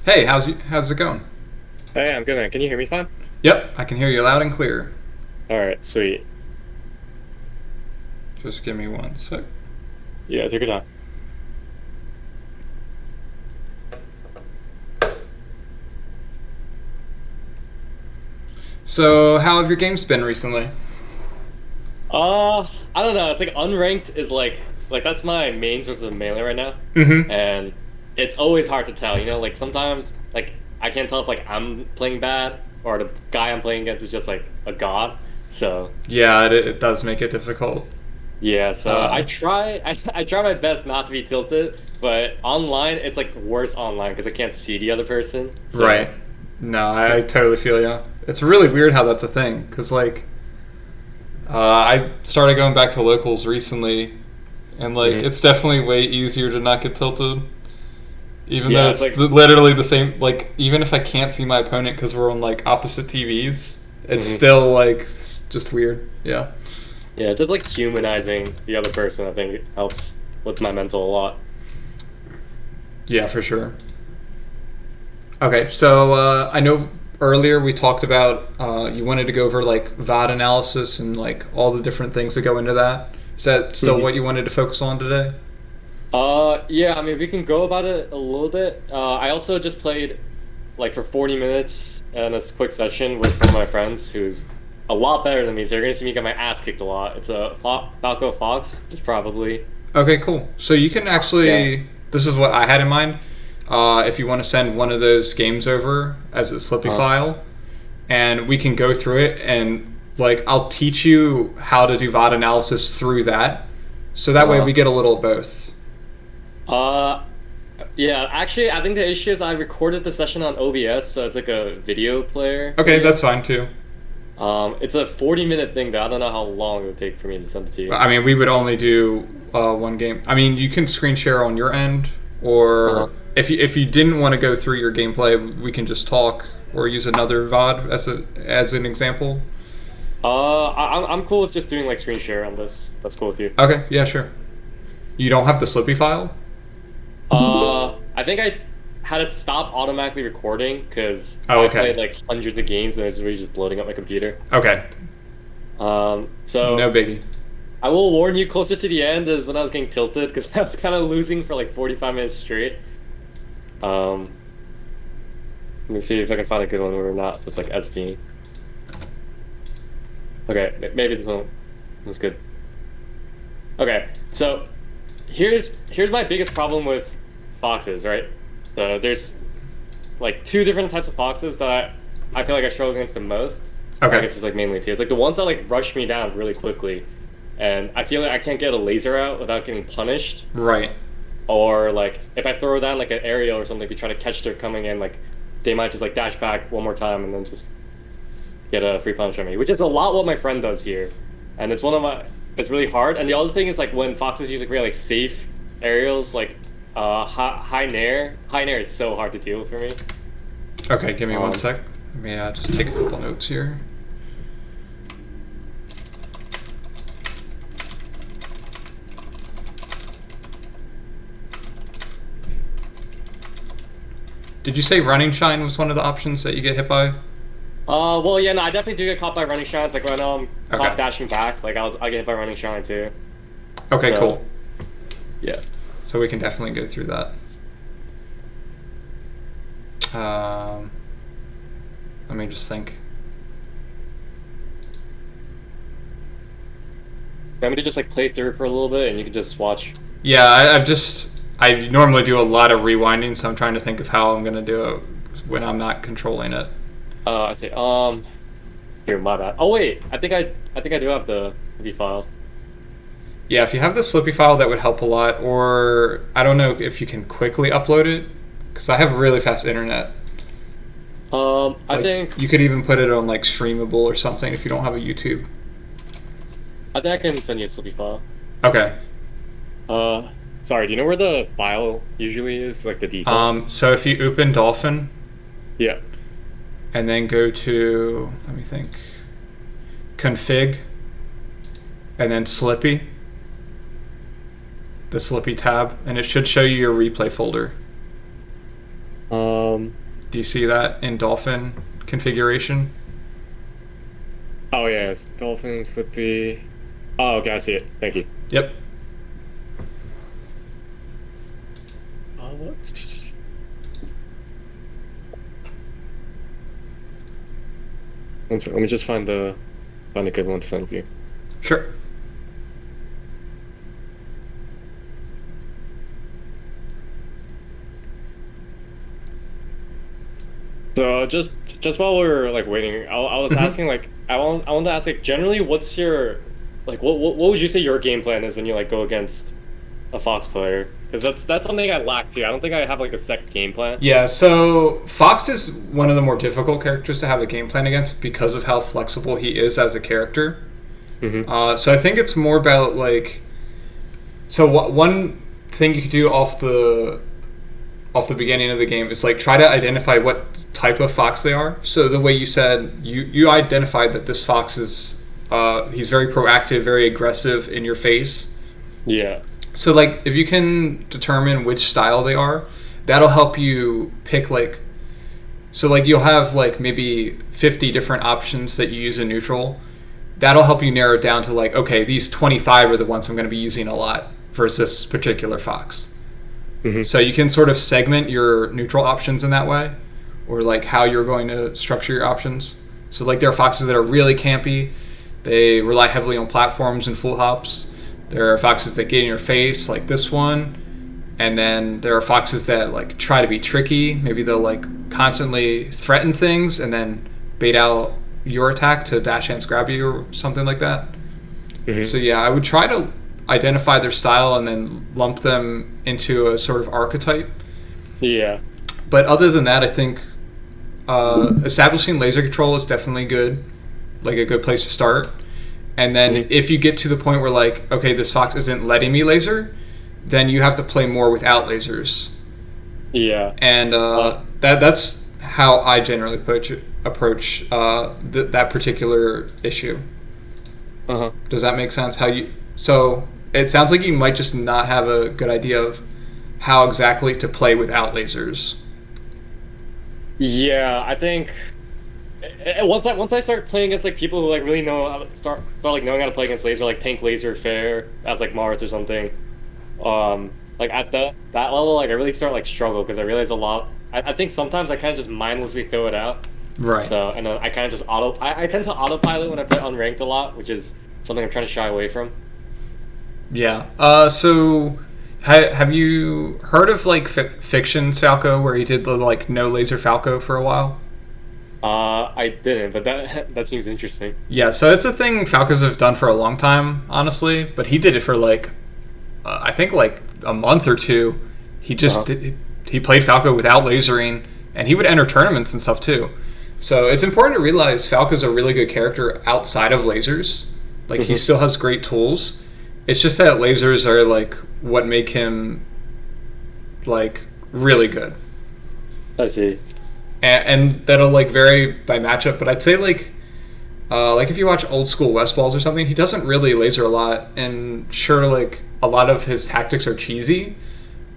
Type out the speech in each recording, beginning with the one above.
Hey, how's it going? Hey, I'm good, man. Can you hear me fine? Yep, I can hear you loud and clear. All right, sweet. Just give me one sec. Yeah, take your time. So, how have your games been recently? I don't know. It's like unranked is like that's my main source of melee right now, Mm-hmm. and it's always hard to tell. Like sometimes like I can't tell if like I'm playing bad or the guy I'm playing against is just like a god. So Yeah, it does make it difficult. yeah, so I Uh, try I try my best not to be tilted, but online it's like worse online because I can't see the other person. right. So No, I totally feel you. It's really weird how that's a thing, because, like, I started going back to locals recently, and, like, mhm. it's definitely way easier to not get tilted. Even though Yeah, it's it's like literally the same, like, even if I can't see my opponent because we're on, like, opposite TVs, it's mhm. still, like, just weird. Yeah. Yeah, just like humanizing the other person, I think it helps with my mental a lot. Yeah, for sure. Okay, so I know earlier we talked about you wanted to go over like VOD analysis and like all the different things that go into that. Is that still Mhm. what you wanted to focus on today? Yeah, I mean, we can go about it a little bit. I also just played like for 40 minutes in a quick session with one of my friends who's a lot better than me. So you're gonna see me get my ass kicked a lot. It's a Falco Fox, just probably. Okay, cool. So you can Yeah. actually, this is what I had in mind. If you want to send one of those games over as a Slippy Uh, file, and we can go through it and like I'll teach you how to do VOD analysis through that, so that way we uh, get a little of both. uh, yeah, actually, I think the issue is I recorded the session on OBS, so it's like a video player Okay, that's video. fine too. It's a 40-minute thing, though. I don't know how long it would take for me to send it to you. I mean, we would only do one game. I mean, you can screen share on your end, or Uh-huh. if you didn't want to go through your gameplay, we can just talk or use another VOD as an example. I'm cool with just doing like screen share on this. That's cool with you. Okay, yeah, sure. You don't have the Slippy file? I think I had it stop automatically recording because Oh, I played okay. like hundreds of games and it was really just bloating up my computer. Okay, no So biggie. I will warn you closer to the end is when I was getting tilted because I was kind of losing for like 45 minutes straight. Um, Let me see if I can find a good one where we're not just like SD. Okay, maybe this one was good. Okay, so here's my biggest problem with foxes, right? So there's like two different types of foxes that I feel like I struggle against the most. Or I Okay, guess it's like mainly two. It's like the ones that like rush me down really quickly, and I feel like I can't get a laser out without getting punished. right. Or like if I throw down like an aerial or something to try to catch their coming in, like they might just like dash back one more time and then just get a free punish on me, which is a lot what my friend does here. And it's one of my it's really hard. And the other thing is like when foxes use like really like safe aerials, like high nair is so hard to deal with for me. Okay, give me one Um sec. Let me just take a couple notes here. Did you say running shine was one of the options that you get hit by? well yeah, no, I definitely do get caught by running shines. Like when I'm caught Okay. dashing back, like I get hit by running shine too. Okay, cool. So yeah. So we can definitely go through that. Um, Let me just think. Want me to just like play through for a little bit and you can just watch. Yeah, I normally do a lot of rewinding, so I'm trying to think of how I'm gonna do it when I'm not controlling it. I say, here, my bad. Oh wait, I think I do have the V files. Yeah, if you have the Slippy file, that would help a lot. Or I don't know if you can quickly upload it, because I have really fast internet. I Like think you could even put it on like Streamable or something if you don't have a YouTube. I think I can send you a Slippy file. Okay. Uh, Sorry, do you know where the file usually is? Like the default? So if you open Dolphin Yeah. and then go to, let me think, config, and then Slippy, the Slippy tab, and it should show you your replay folder. Do you see that in dolphin configuration? Oh yeah, it's dolphin, slippy. Oh, okay, I see it. Thank you. Yep. What? One second, let me just find a good one to send you. Sure. So just while we were like waiting, I was Mhm. asking like I want to ask like generally what's your like what would you say your game plan is when you like go against a Fox player? Because that's something I lack too. I don't think I have like a set game plan. Yeah, so Fox is one of the more difficult characters to have a game plan against because of how flexible he is as a character. Mm-hmm. So I think it's more about like, so one thing you could do off the beginning of the game is like try to identify what type of fox they are. So the way you said you identified that this fox is he's very proactive, very aggressive in your face. Yeah. So like if you can determine which style they are, that'll help you pick like, so like you'll have like maybe 50 different options that you use in neutral. That'll help you narrow it down to like, okay, these 25 are the ones I'm going to be using a lot versus this particular fox. Mm-hmm. So you can sort of segment your neutral options in that way, or like how you're going to structure your options. So like there are foxes that are really campy. They rely heavily on platforms and full hops. There are foxes that get in your face, like this one. And then there are foxes that like try to be tricky. Maybe they'll like constantly threaten things and then bait out your attack to dash hands grab you or something like that. Mm-hmm. So yeah, I would try to identify their style and then lump them into a sort of archetype. Yeah. But other than that, I think establishing laser control is definitely good, like a good place to start. And then if you get to the point where like, okay, this fox isn't letting me laser, then you have to play more without lasers. Yeah. And that's how I generally approach that particular issue. Uh-huh. Does that make sense? So it sounds like you might just not have a good idea of how exactly to play without lasers. Yeah, I think once I start playing against like people who like really know how to start like knowing how to play against laser, like tank laser fair as like Marth or something. Like at that level, like I really start like struggle because I realize a lot. I think sometimes I kind of just mindlessly throw it out. Right. So and then I kind of just I tend to autopilot when I play unranked a lot, which is something I'm trying to shy away from. Yeah. So have you heard of like Fiction's Falco, where he did the like no laser Falco for a while? I didn't, but that seems interesting. Yeah. So it's a thing Falcos have done for a long time, honestly. But he did it for like I think like a month or two. He just he played Falco without lasering, and he would enter tournaments and stuff too. So it's important to realize Falco's a really good character outside of lasers. Like he still has great tools. It's just that lasers are like what make him like really good. I see. And that'll like vary by matchup. But I'd say like if you watch old school West Balls or something, he doesn't really laser a lot. And sure, like a lot of his tactics are cheesy,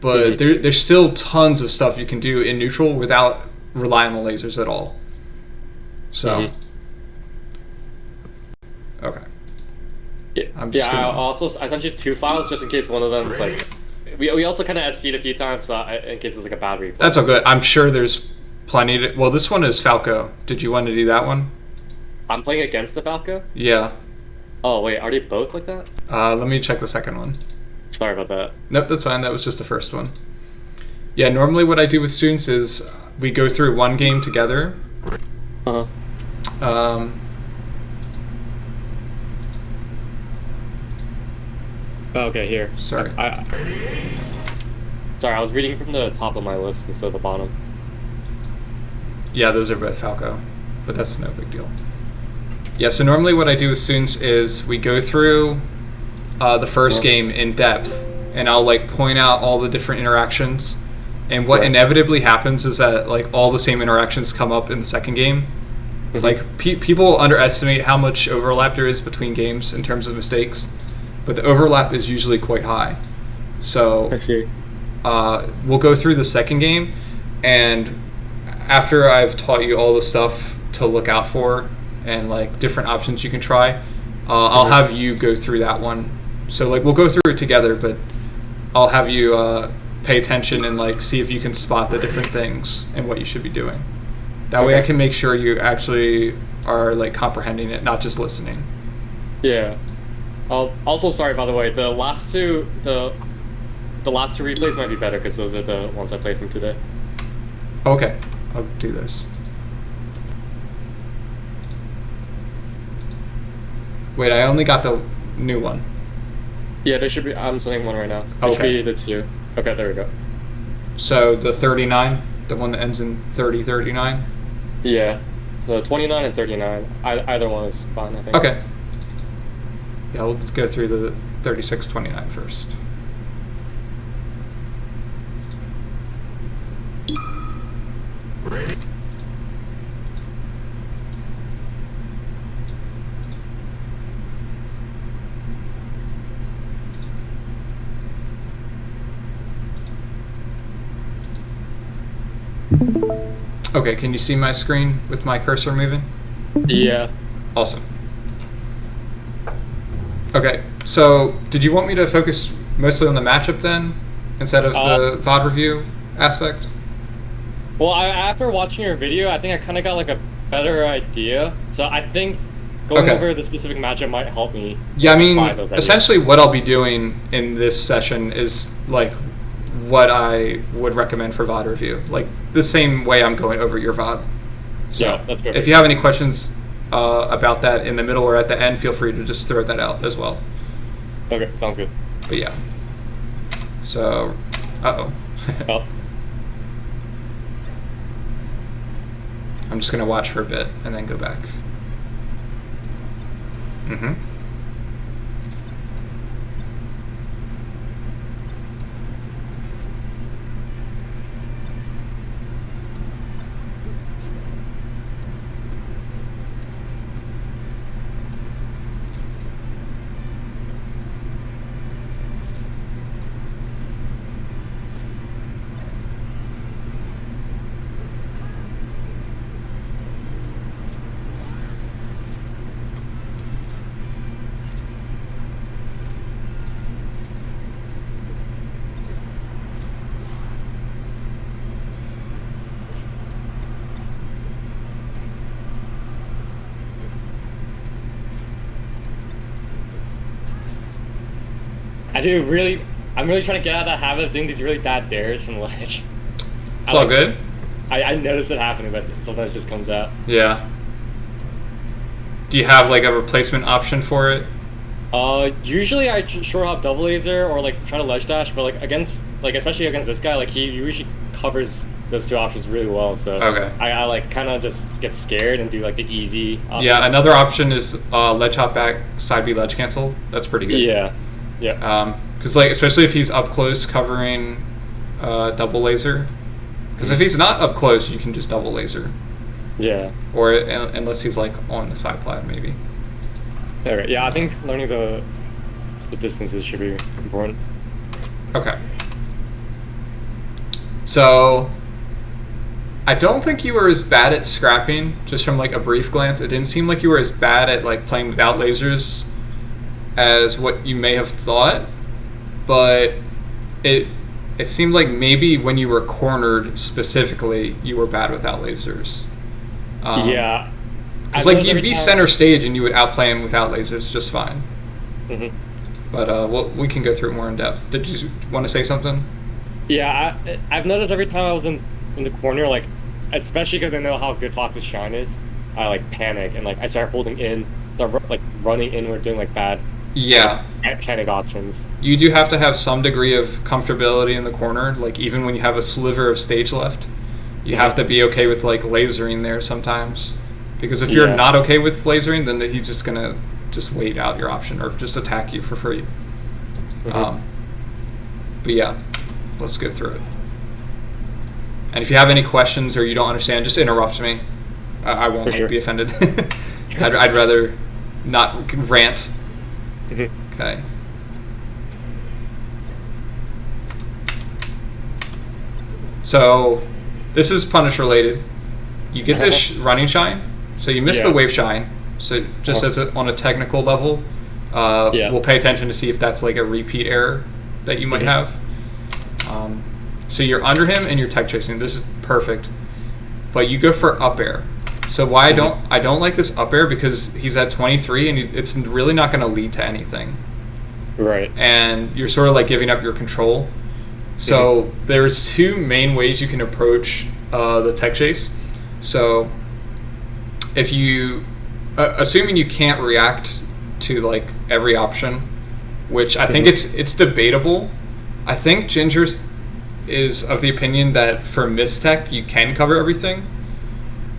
but there's still tons of stuff you can do in neutral without relying on lasers at all. So, okay. I sent you 2 files just in case one of them is like. We also kind of SD'd a few times in case it's like a bad replay. That's all good. I'm sure there's plenty to. Well, this one is Falco. Did you want to do that one? I'm playing against the Falco? Yeah. Oh, wait, are they both like that? Let me check the second one. Sorry about that. Nope, that's fine. That was just the first one. Yeah, normally what I do with students is we go through one game together. Okay, here. Sorry. Sorry, I was reading from the top of my list instead of the bottom. Yeah, those are both Falco, but that's no big deal. Yeah, so normally what I do with students is we go through the first game in depth, and I'll like point out all the different interactions. And what inevitably happens is that like all the same interactions come up in the second game. Like people underestimate how much overlap there is between games in terms of mistakes, but the overlap is usually quite high. So I see. We'll go through the second game, and after I've taught you all the stuff to look out for and like different options you can try, I'll have you go through that one. So like we'll go through it together, but I'll have you pay attention and like see if you can spot the different things and what you should be doing. That way I can make sure you actually are like comprehending it, not just listening. Yeah. Also, sorry by the way, the last two replays might be better because those are the ones I played from today. Okay, I'll do this. Wait, I only got the new one. Yeah, there should be. I'm sending one right now. There should be the 2. Okay, there we go. So the 39, the one that ends in 3039. Yeah. So 29 and 39. Either one is fine, I think. Okay. Yeah, we'll just go through the 3629 first. Ready. Okay, can you see my screen with my cursor moving? Yeah. Awesome. Okay, so did you want me to focus mostly on the matchup then, instead of the VOD review aspect? Well, after watching your video, I think I kind of got like a better idea. So I think going over the specific matchup might help me. Yeah, I mean, those ideas. essentially what I'll be doing in this session is like what I would recommend for VOD review. Like the same way I'm going over your VOD. So yeah, that's good. If you have any questions about that in the middle or at the end, feel free to just throw that out as well. Okay, sounds good. But yeah. So, oh. I'm just going to watch for a bit and then go back. Mm-hmm. I'm really trying to get out of that habit of doing these really bad dares from ledge. It's all good? I noticed it happening, but sometimes it just comes out. Yeah. Do you have like a replacement option for it? Usually I short hop double laser or like try to ledge dash, but like especially against this guy, like he usually covers those two options really well. So I like kind of just get scared and do like the easy option. Yeah, another option is ledge hop back, side B ledge cancel. That's pretty good. Yeah. Because like especially if he's up close covering double laser. Because if he's not up close, you can just double laser. Yeah. Or unless he's like on the side plat, maybe. Okay. Yeah, I think learning the distances should be important. Okay. So I don't think you were as bad at scrapping, just from like a brief glance. It didn't seem like you were as bad at like playing without lasers as what you may have thought, but it seemed like maybe when you were cornered specifically, you were bad without lasers. Yeah. Because like you'd be center stage and you would outplay him without lasers just fine. Mm-hmm. But we can go through it more in depth. Did you want to say something? Yeah, I've noticed every time I was in the corner, like, especially because I know how good Fox's shine is, I like panic and like I start holding in, start like running inward, doing like bad. Yeah. Panic options. You do have to have some degree of comfortability in the corner. Like even when you have a sliver of stage left, you have to be okay with like lasering there sometimes. Because if you're not okay with lasering, then he's just gonna just wait out your option or just attack you for free. Mm-hmm. But yeah, let's go through it. And if you have any questions or you don't understand, just interrupt me. I won't be offended. I'd rather not rant. Mm-hmm. Okay. So this is punish related. you get this running shine, so you miss the wave shine. So just as on a technical level, we'll pay attention to see if that's like a repeat error that you might have. So you're under him and you're tech chasing. This is perfect, but you go for up air. So why I don't like this up air, because he's at 23 and it's really not going to lead to anything. Right. And you're sort of like giving up your control. So there's two main ways you can approach the tech chase. So if you, assuming you can't react to like every option, which I think it's debatable. I think Ginger is of the opinion that for mistech you can cover everything.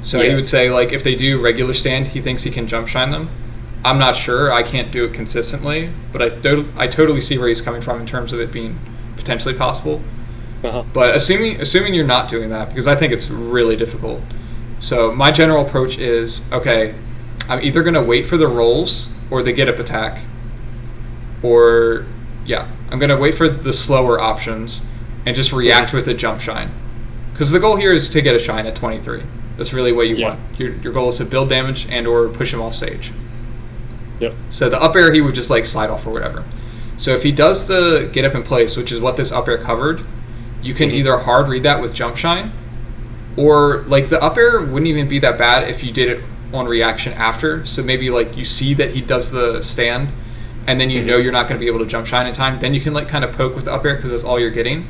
So he would say, like, if they do regular stand, he thinks he can jump shine them. I'm not sure. I can't do it consistently, but I totally see where he's coming from in terms of it being potentially possible. But assuming you're not doing that, because I think it's really difficult. So my general approach is, okay, I'm either going to wait for the rolls or the get up attack, or I'm going to wait for the slower options and just react with a jump shine. Because the goal here is to get a shine at 23. That's really what you want. Your goal is to build damage and or push him off stage. So the up air, he would just like slide off or whatever. So if he does the get up in place, which is what this up air covered, you can either hard read that with jump shine, or like the up air wouldn't even be that bad if you did it on reaction after. So maybe like you see that he does the stand, and then you know you're not going to be able to jump shine in time. Then you can like kind of poke with the up air because that's all you're getting.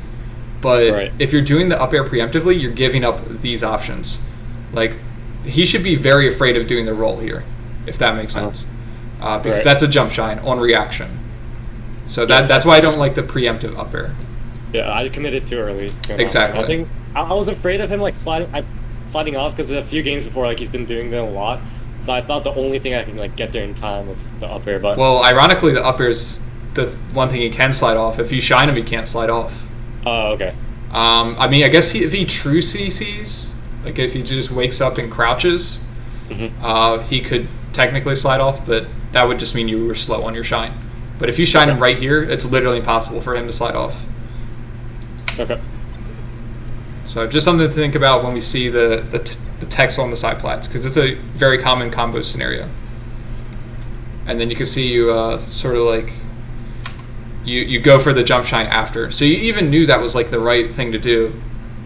But if you're doing the up air preemptively, you're giving up these options. Like, he should be very afraid of doing the roll here, if that makes sense. Because that's a jump shine on reaction. So that's why I don't like the preemptive up air. Yeah, I committed too early. Exactly. I think I was afraid of him like sliding off, because a few games before, like, he's been doing them a lot. So I thought the only thing I can like get there in time was the up air. But well, ironically, the up air is the one thing he can slide off. If you shine him, he can't slide off. Oh, okay. I mean, I guess if he true CCs, like if he just wakes up and crouches, he could technically slide off, but that would just mean you were slow on your shine. But if you shine him right here, it's literally impossible for him to slide off. Okay. So just something to think about when we see the text on the side plats, because it's a very common combo scenario. And then you can see you sort of like, you go for the jump shine after. So you even knew that was like the right thing to do,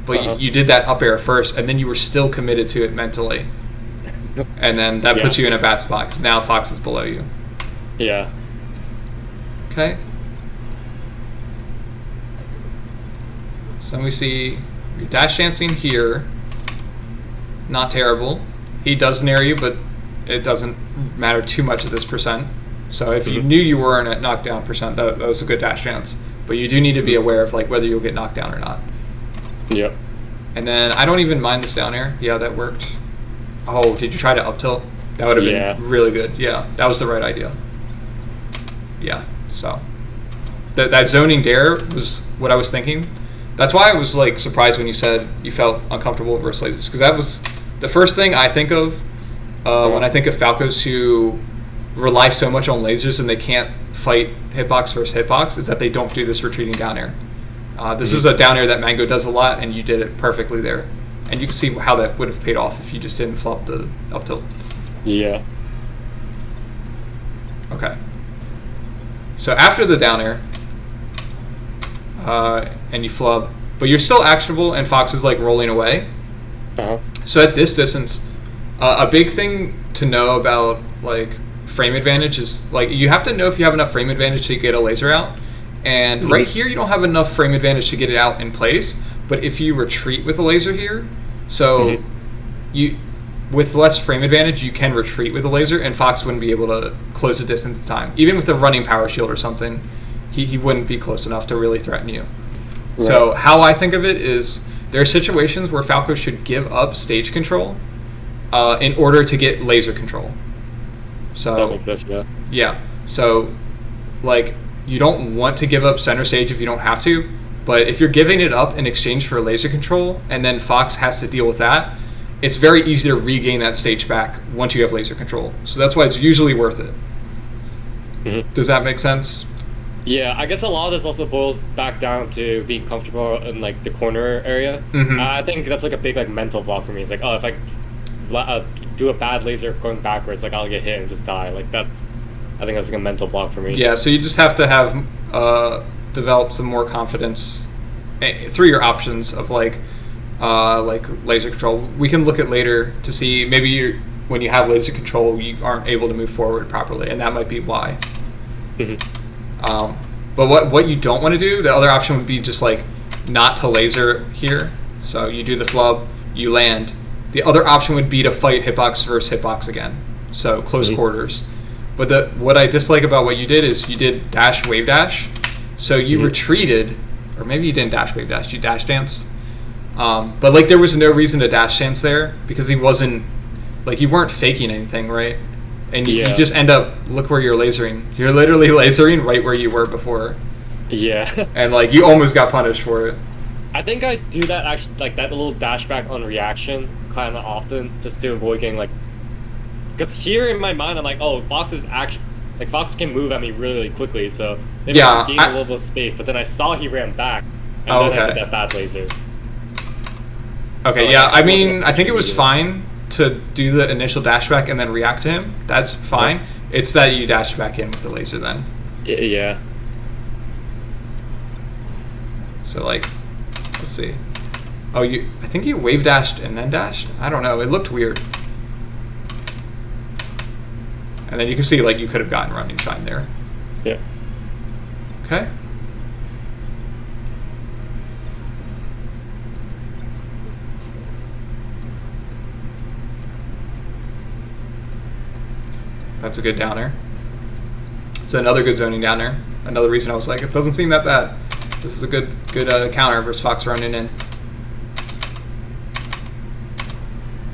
but you did that up air first, and then you were still committed to it mentally. And then that puts you in a bad spot, because now Fox is below you. Yeah. Okay. So then we see your dash dancing here. Not terrible. He does nair you, but it doesn't matter too much at this percent. So if you knew you weren't at knockdown percent, that was a good dash dance. But you do need to be aware of like whether you'll get knocked down or not. Yep. And then I don't even mind this down air. Yeah, that worked. Oh, did you try to up tilt? That would have been really good. Yeah, that was the right idea. Yeah, so that zoning dare was what I was thinking. That's why I was like surprised when you said you felt uncomfortable versus lasers, because that was the first thing I think of when I think of Falcos who rely so much on lasers and they can't fight hitbox versus hitbox, is that they don't do this retreating down air. This is a down air that Mango does a lot, and you did it perfectly there. And you can see how that would have paid off if you just didn't flop the up tilt. Yeah. Okay. So after the down air, and you flub, but you're still actionable, and Fox is like rolling away. So at this distance, a big thing to know about like frame advantage is like you have to know if you have enough frame advantage to get a laser out. And right here, you don't have enough frame advantage to get it out in place. But if you retreat with a laser here, so you with less frame advantage, you can retreat with a laser, and Fox wouldn't be able to close the distance in time. Even with a running power shield or something, he wouldn't be close enough to really threaten you. Right. So how I think of it is there are situations where Falco should give up stage control in order to get laser control. So that makes sense, yeah. Yeah. So like you don't want to give up center stage if you don't have to, but if you're giving it up in exchange for laser control and then Fox has to deal with that, it's very easy to regain that stage back once you have laser control. So that's why it's usually worth it. Does that make sense? Yeah, I guess a lot of this also boils back down to being comfortable in like the corner area. I think that's like a big like mental block for me. It's like, oh, if I do a bad laser going backwards, like I'll get hit and just die. Like I think that's like a mental block for me. Yeah, so you just have to have develop some more confidence through your options of like laser control. We can look at later to see maybe when you have laser control, you aren't able to move forward properly, and that might be why. But what you don't want to do, the other option would be just like not to laser here. So you do the flub, you land. The other option would be to fight hitbox versus hitbox again. So close quarters. But what I dislike about what you did is you did dash wave dash. So you retreated, or maybe you didn't dash wave dash, you dash danced. But like there was no reason to dash dance there because he wasn't, like you weren't faking anything, right? And you just end up, look where you're lasering. You're literally lasering right where you were before. Yeah. And like you almost got punished for it. I think I do that actually, like that little dash back on reaction kind of often, just to avoid getting like, because here in my mind I'm like, oh, Fox is actually, like Fox can move at me really quickly, so maybe I can gain a little bit of space. But then I saw he ran back, and then I did that bad laser. Okay, so, yeah, I mean, I think it was fine to do the initial dash back and then react to him. That's fine. Yeah. It's that you dash back in with the laser then. Yeah. So like, let's see. Oh, I think you wave dashed and then dashed? I don't know, it looked weird. And then you can see like you could have gotten running shine there. Yeah. Okay. That's a good downer. So another good zoning downer. Another reason I was like, it doesn't seem that bad. This is a good counter versus Fox running in.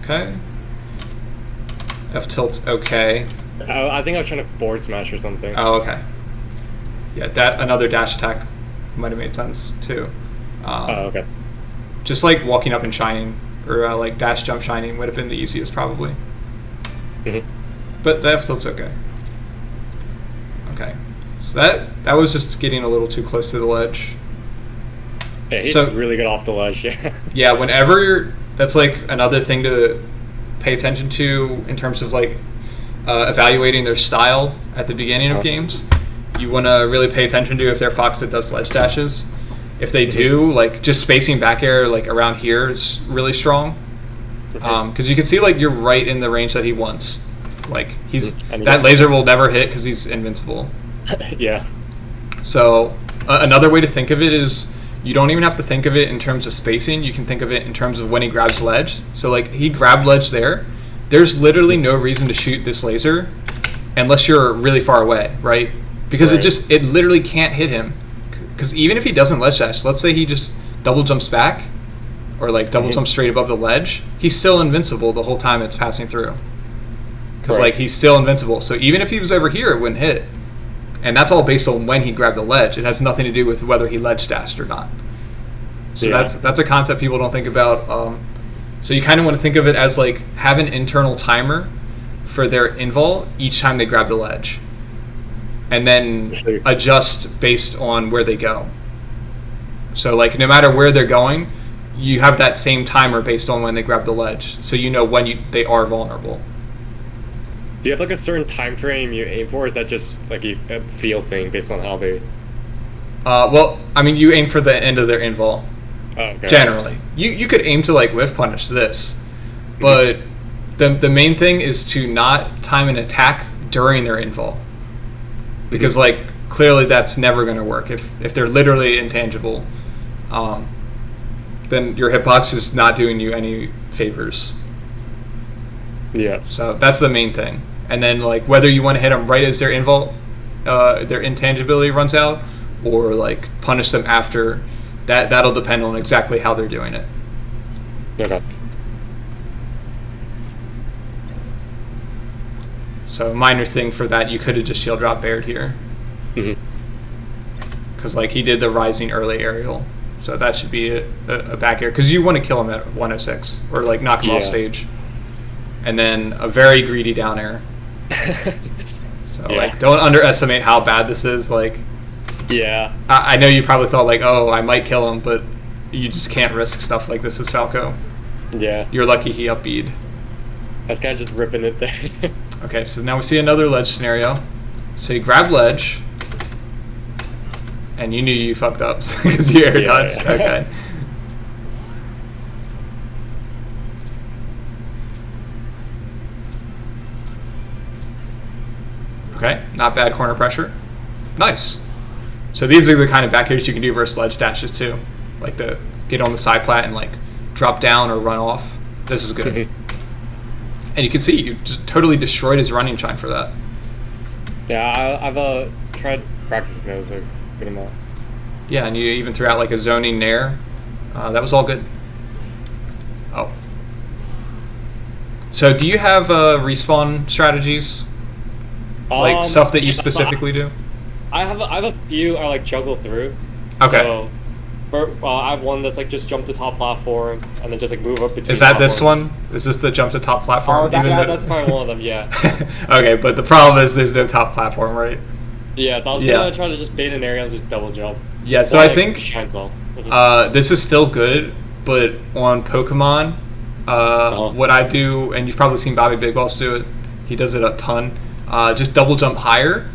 Okay. F tilt's okay. I think I was trying to forward smash or something. Oh, okay. Yeah, that another dash attack might have made sense too. Okay. Just like walking up and shining, or like dash jump shining would have been the easiest probably. But the F tilt's okay. Okay. So that was just getting a little too close to the ledge. Yeah, he's really good off the ledge, yeah. Yeah, whenever that's like another thing to pay attention to in terms of like evaluating their style at the beginning of games. You want to really pay attention to if they're Fox that does ledge dashes. If they do, like just spacing back air like around here is really strong. Because you can see like you're right in the range that he wants. Like that laser will never hit because he's invincible. Yeah. So another way to think of it is you don't even have to think of it in terms of spacing. You can think of it in terms of when he grabs ledge. So like he grabbed ledge there. There's literally no reason to shoot this laser unless you're really far away, right? Because it literally can't hit him. Because even if he doesn't ledge dash, let's say he just double jumps back or like double jumps straight above the ledge, he's still invincible the whole time it's passing through. Because like he's still invincible. So even if he was over here, it wouldn't hit. And that's all based on when he grabbed the ledge. It has nothing to do with whether he ledge dashed or not. So that's a concept people don't think about. So you kind of want to think of it as like have an internal timer for their invul each time they grab the ledge. And then adjust based on where they go. So like no matter where they're going, you have that same timer based on when they grab the ledge. So you know when they are vulnerable. Do you have like a certain time frame you aim for, or is that just like a feel thing based on how they... Well, I mean, you aim for the end of their invul. Oh, okay. Generally. You could aim to like whiff punish this, but the main thing is to not time an attack during their invul. Because like clearly that's never going to work. If they're literally intangible, then your hitbox is not doing you any favors. Yeah. So that's the main thing. And then like whether you want to hit them right as their invul, their intangibility runs out, or like punish them after, that'll depend on exactly how they're doing it. Okay. So a minor thing for that, you could have just shield drop bared here. Because like he did the rising early aerial. So that should be a back air. Because you want to kill him at 106, or like knock him off stage. And then a very greedy down air. So like don't underestimate how bad this is. Like I know you probably thought like, oh, I might kill him, but you just can't risk stuff like this as Falco. Yeah. You're lucky he up-B'd. That's kind of just ripping it there. Okay, so now we see another ledge scenario. So you grab ledge, and you knew you fucked up because you air dodged. Yeah. Okay. Okay, not bad corner pressure. Nice. So these are the kind of back airs you can do versus ledge dashes too. Like the get on the side plat and like drop down or run off. This is good. And you can see you just totally destroyed his running shine for that. Yeah, I've tried practicing those a good amount. Yeah, and you even threw out like a zoning nair. That was all good. Oh. So do you have respawn strategies? Like stuff that you specifically do? I have a few I like juggle through. Okay. So, I have one that's like just jump to top platform and then just like move up between. Is that this platforms. one? Is this the jump to top platform? Oh, that's probably one of them. Yeah. Okay, but the problem is there's no top platform, right? Yeah, so I was gonna try to just bait an area and just double jump. Yeah, so I think Mm-hmm. This is still good, but on Pokemon, what I do, and you've probably seen Bobby Big Balls do it, he does it a ton, just double jump higher.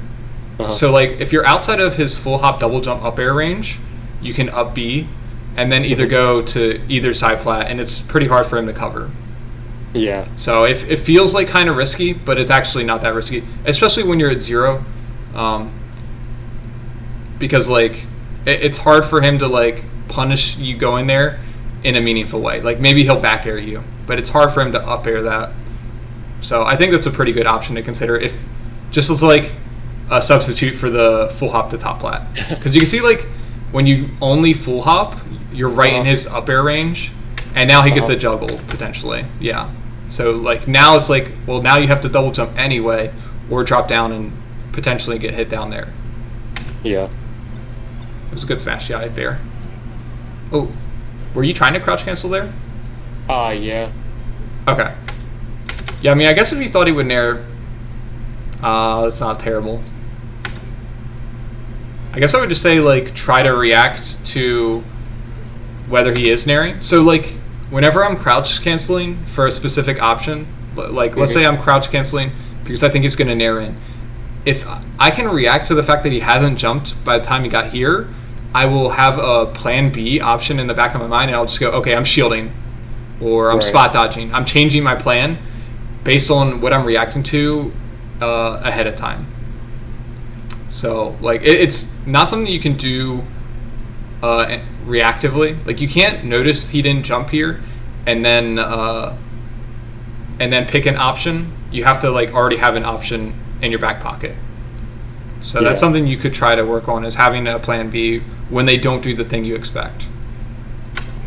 So like if you're outside of his full hop double jump up air range, you can up B and then either go to either side plat, and it's pretty hard for him to cover. Yeah. So it feels like kind of risky, but it's actually not that risky, especially when you're at 0, because like it's hard for him to like punish you going there in a meaningful way. Like maybe he'll back air you, but it's hard for him to up air that. So I think that's a pretty good option to consider if just as like a substitute for the full hop to top plat, because you can see like when you only full hop, you're right in his up air range, and now he gets a juggle potentially. Yeah. So like now it's like, well, now you have to double jump anyway, or drop down and potentially get hit down there. Yeah. It was a good smash DI there. Oh, were you trying to crouch cancel there? Yeah. Okay. Yeah, I mean, I guess if you thought he would nair, that's not terrible. I guess I would just say, like, try to react to whether he is nairing. So, like, whenever I'm crouch canceling for a specific option, like, let's say I'm crouch canceling because I think he's going to nair in. If I can react to the fact that he hasn't jumped by the time he got here, I will have a plan B option in the back of my mind, and I'll just go, okay, I'm shielding, or I'm spot dodging. I'm changing my plan based on what I'm reacting to ahead of time. So, like, it's not something you can do reactively. Like, you can't notice he didn't jump here and then pick an option. You have to, like, already have an option in your back pocket. So that's something you could try to work on, is having a plan B when they don't do the thing you expect.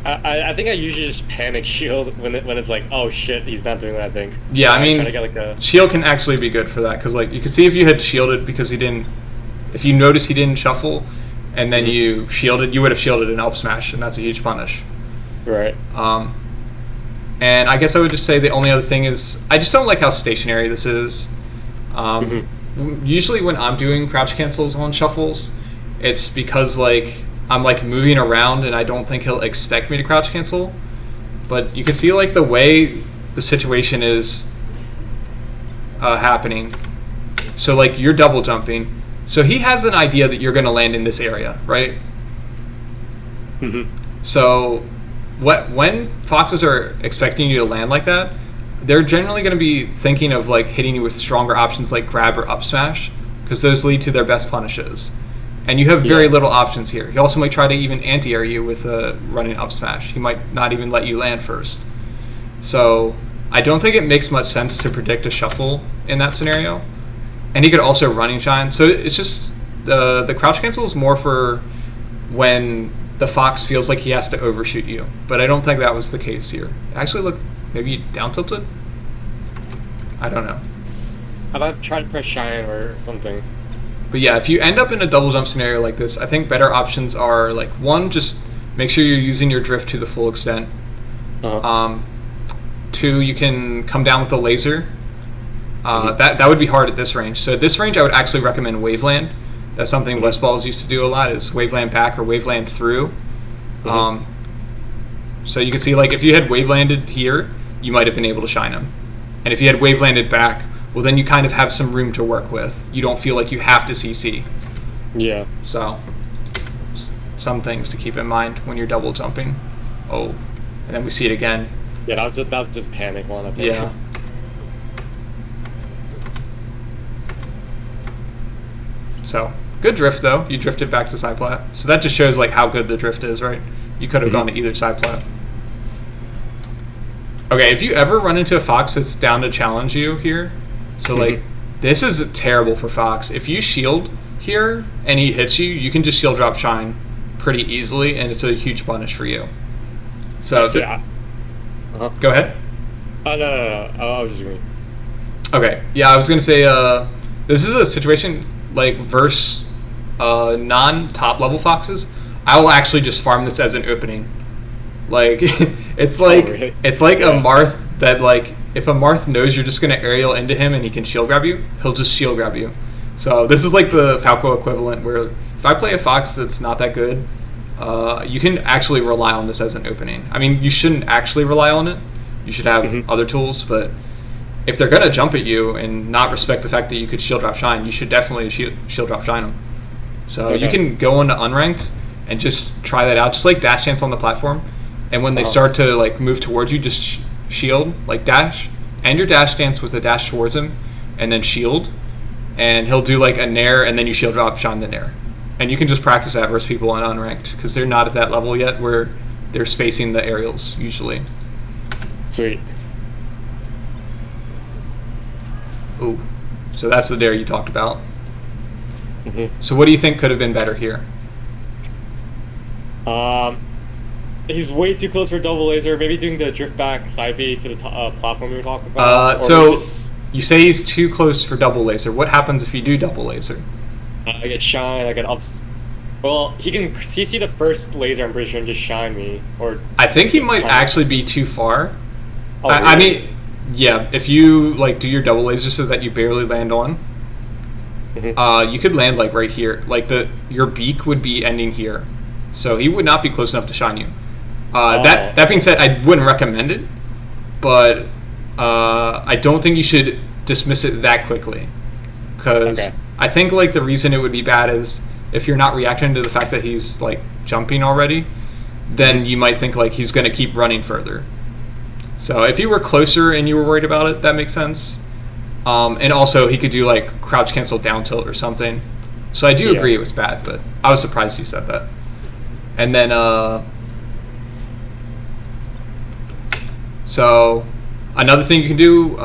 I think I usually just panic shield when it's like, oh shit, he's not doing that thing. Yeah, I mean, try to get like a... shield can actually be good for that, because like you can see if you had shielded because he didn't, if you notice he didn't shuffle, and then you shielded, you would have shielded an up smash, and that's a huge punish. Right. And I guess I would just say the only other thing is I just don't like how stationary this is. Usually when I'm doing crouch cancels on shuffles, it's because like I'm like moving around and I don't think he'll expect me to crouch cancel. But you can see like the way the situation is happening. So like you're double jumping. So he has an idea that you're going to land in this area, right? So when foxes are expecting you to land like that, they're generally going to be thinking of like hitting you with stronger options like grab or up smash, because those lead to their best punishes. And you have very little options here. He also might try to even anti-air you with a running up smash. He might not even let you land first. So I don't think it makes much sense to predict a shuffle in that scenario. And he could also running shine. So it's just the crouch cancel is more for when the fox feels like he has to overshoot you. But I don't think that was the case here. Actually, look, maybe down tilted? I don't know. How about try to press shine or something? But yeah, if you end up in a double jump scenario like this, I think better options are like, one, just make sure you're using your drift to the full extent. Two, you can come down with a laser. That would be hard at this range. So at this range, I would actually recommend Waveland. That's something West Balls used to do a lot, is Waveland back or Waveland through. So you can see, like, if you had Wavelanded here, you might have been able to shine him. And if you had wave landed back, well, then you kind of have some room to work with. You don't feel like you have to CC. Yeah. So, some things to keep in mind when you're double jumping. Oh, and then we see it again. Yeah, that was just panic one. I think. Yeah. So, good drift though. You drifted back to side plat. So that just shows like how good the drift is, right? You could have gone to either side plat. Okay, if you ever run into a fox that's down to challenge you here, so like this is terrible for fox. If you shield here and he hits you, you can just shield drop shine pretty easily, and it's a huge punish for you. So go ahead. No. I was just agreeing. Okay, yeah, I was gonna say this is a situation like versus non-top level foxes. I will actually just farm this as an opening. Like it's like really? It's like a Marth that like if a Marth knows you're just gonna aerial into him and he can shield grab you, he'll just shield grab you. So this is like the Falco equivalent where if I play a fox that's not that good, you can actually rely on this as an opening. I mean, you shouldn't actually rely on it. You should have other tools, but if they're gonna jump at you and not respect the fact that you could shield drop shine, you should definitely shield drop shine them. So you can go into unranked and just try that out, just like dash dance on the platform. And when they start to like move towards you, just shield, like dash, and your dash dance with a dash towards him, and then shield, and he'll do like a nair, and then you shield drop shine the nair. And you can just practice that versus people on unranked because they're not at that level yet where they're spacing the aerials usually. Sweet. Ooh, so that's the dare you talked about. So what do you think could have been better here? He's way too close for double laser. Maybe doing the drift back side B to the platform we were talking Uh, about. so you say he's too close for double laser. What happens if you do double laser? I get shine. I get ups. Well, he can CC the first laser, I'm pretty sure, and just shine me. Or I think he might actually be too far. Oh, I really? mean, yeah, if you like do your double laser so that you barely land on, you could land like right here. Like your beak would be ending here, so he would not be close enough to shine you. That being said, I wouldn't recommend it, but I don't think you should dismiss it that quickly, because I think like the reason it would be bad is if you're not reacting to the fact that he's like jumping already, then you might think like he's going to keep running further. So if you were closer and you were worried about it, that makes sense. And also he could do like crouch cancel down tilt or something. So I do agree it was bad, but I was surprised you said that. And then so another thing you can do,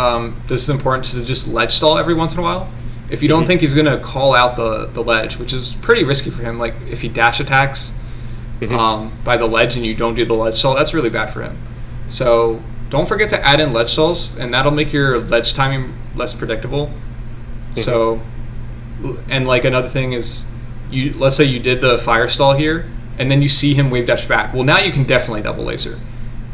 this is important, to just ledge stall every once in a while. If you don't think he's going to call out the ledge, which is pretty risky for him, like if he dash attacks by the ledge and you don't do the ledge stall, that's really bad for him. So don't forget to add in ledge stalls, and that'll make your ledge timing less predictable. So, and like another thing is, let's say you did the fire stall here, and then you see him wave dash back. Well, now you can definitely double laser.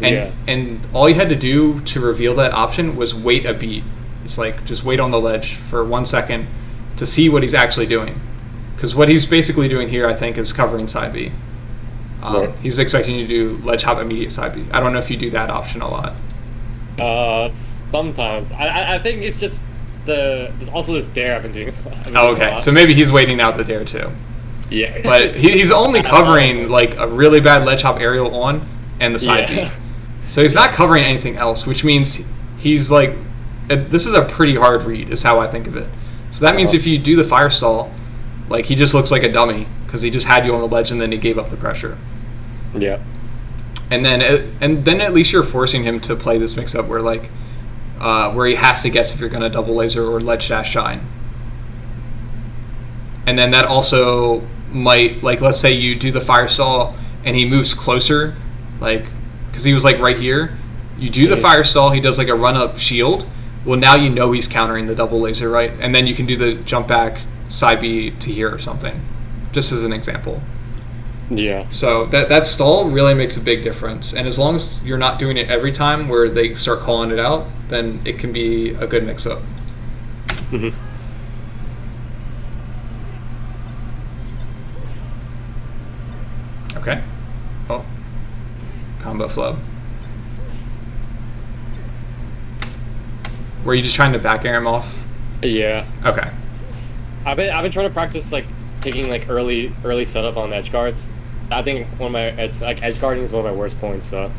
And all you had to do to reveal that option was wait a beat. It's like just wait on the ledge for 1 second to see what he's actually doing. Because what he's basically doing here, I think, is covering side B. He's expecting you to do ledge hop immediate side B. I don't know if you do that option a lot. Sometimes. I think it's just there's also this dare I've been doing. Okay. So maybe he's waiting out the dare too. Yeah. But he's only covering like a really bad ledge hop aerial on and the side B. So he's not covering anything else, which means he's like, this is a pretty hard read, is how I think of it. So that means if you do the fire stall, like he just looks like a dummy because he just had you on the ledge and then he gave up the pressure. Yeah. And then at least you're forcing him to play this mix up where like where he has to guess if you're going to double laser or ledge dash shine. And then that also might, like, let's say you do the fire stall and he moves closer, like, because he was like right here. You do the fire stall, he does like a run up shield. Well, now you know he's countering the double laser, right? And then you can do the jump back side B to here or something, just as an example. Yeah. So that stall really makes a big difference. And as long as you're not doing it every time where they start calling it out, then it can be a good mix-up. Okay. Oh. Combo flub. Were you just trying to back air him off? Yeah. Okay. I've been trying to practice like taking like early setup on edge guards. I think one of my like edge guarding is one of my worst points. So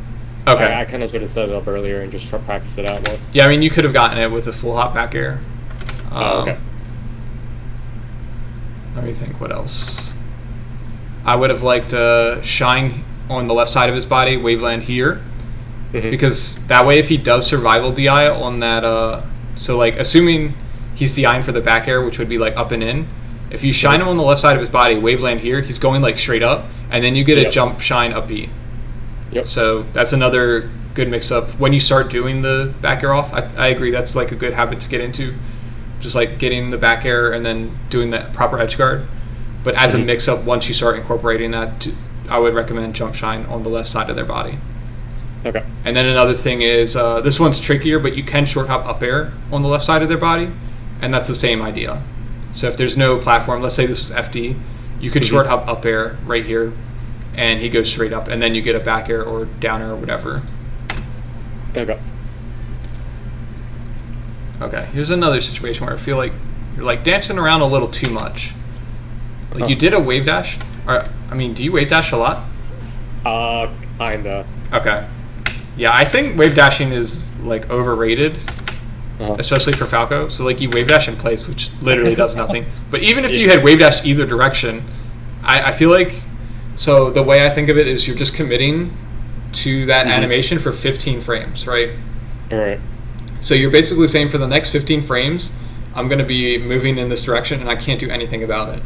Okay. I kind of should have set it up earlier and just practice it out more. Yeah, I mean, you could have gotten it with a full hop back air. Okay. Let me think. What else? I would have liked Shine on the left side of his body, Waveland here, because that way, if he does survival DI on that, so like assuming he's DIing for the back air, which would be like up and in. If you shine him on the left side of his body, Waveland here, he's going like straight up, and then you get a jump shine up B. Yep. So that's another good mix-up. When you start doing the back air off, I agree that's like a good habit to get into. Just like getting the back air and then doing the proper edge guard. But as a mix-up, once you start incorporating that, I would recommend jump shine on the left side of their body. Okay. And then another thing is, this one's trickier, but you can short hop up air on the left side of their body, and that's the same idea. So if there's no platform, let's say this was FD, you could short hop up air right here, and he goes straight up, and then you get a back air or down air or whatever. Okay. Okay, here's another situation where I feel like you're like dancing around a little too much. Like you did a wave dash, or I mean, do you wave dash a lot? Kinda. Okay. Yeah, I think wave dashing is like overrated, especially for Falco. So like you wave dash in place, which literally does nothing. But even if you had wave dash either direction, I feel like, so the way I think of it is you're just committing to that animation for 15 frames, right? All right. So you're basically saying for the next 15 frames, I'm going to be moving in this direction and I can't do anything about it.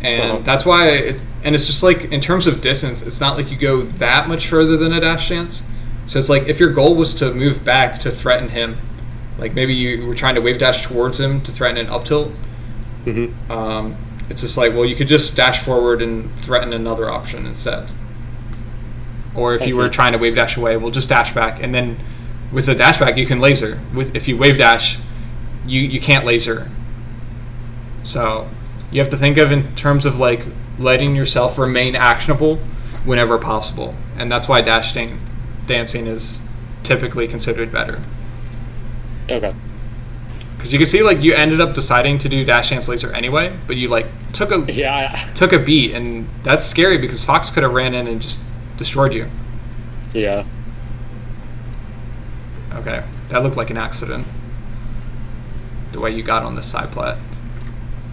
And that's why, and it's just like in terms of distance, it's not like you go that much further than a dash dance. So it's like if your goal was to move back to threaten him, like maybe you were trying to wave dash towards him to threaten an up tilt, it's just like, well, you could just dash forward and threaten another option instead. Or if you were trying to wave dash away, we'll just dash back, and then with the dash back, you can laser. If you wave dash, you can't laser. So you have to think of in terms of like letting yourself remain actionable whenever possible, and that's why dancing is typically considered better. Okay. Because you can see like you ended up deciding to do dash dance laser anyway, but you like took a beat, and that's scary because Fox could have ran in and just destroyed you. Yeah. Okay, that looked like an accident. The way you got on this side plat.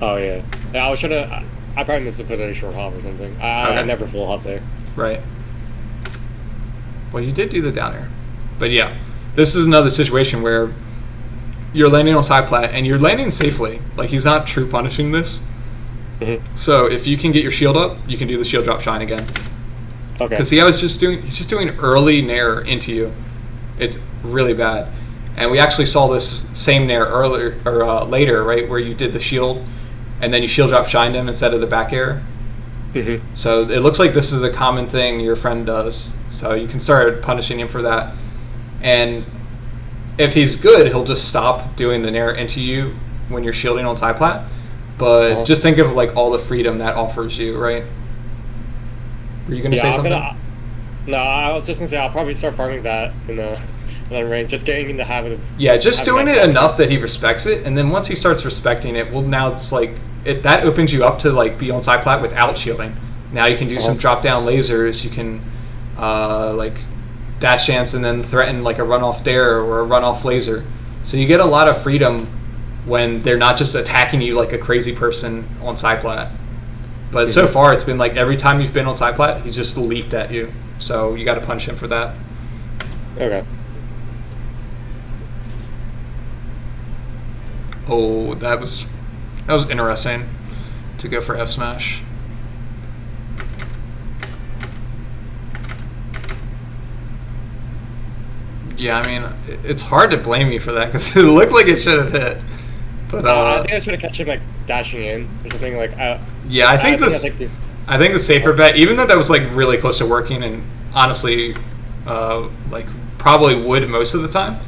Oh yeah. I was trying to. I probably missed to put in a short hop or something. I never full hop there. Right. Well, you did do the down air, but yeah, this is another situation where you're landing on side plat and you're landing safely. Like he's not true punishing this. So if you can get your shield up, you can do the shield drop shine again. Okay. Because he's just doing early nair into you. It's really bad. And we actually saw this same nair earlier or later, right, where you did the shield, and then you shield drop shined him instead of the back air. So it looks like this is a common thing your friend does. So you can start punishing him for that. And if he's good, he'll just stop doing the nair into you when you're shielding on side plat. But just think of like all the freedom that offers you, right? Were you gonna say something? No, I was just gonna say I'll probably start farming that in the range, just getting in the habit of. Yeah, just doing it enough that he respects it, and then once he starts respecting it, well, now it's like that opens you up to like be on side plat without shielding. Now you can do some drop down lasers. You can like dash dance and then threaten like a runoff dare or a runoff laser. So you get a lot of freedom when they're not just attacking you like a crazy person on side plat. But so far it's been like every time you've been on side plat, he's just leaped at you. So you got to punch him for that. Okay. Oh, that was interesting to go for F smash. Yeah, I mean, it's hard to blame you for that because it looked like it should have hit. But I think I should have catch him like dashing in or something like. Yeah, I think the safer bet, even though that was like really close to working, and honestly, like probably would most of the time.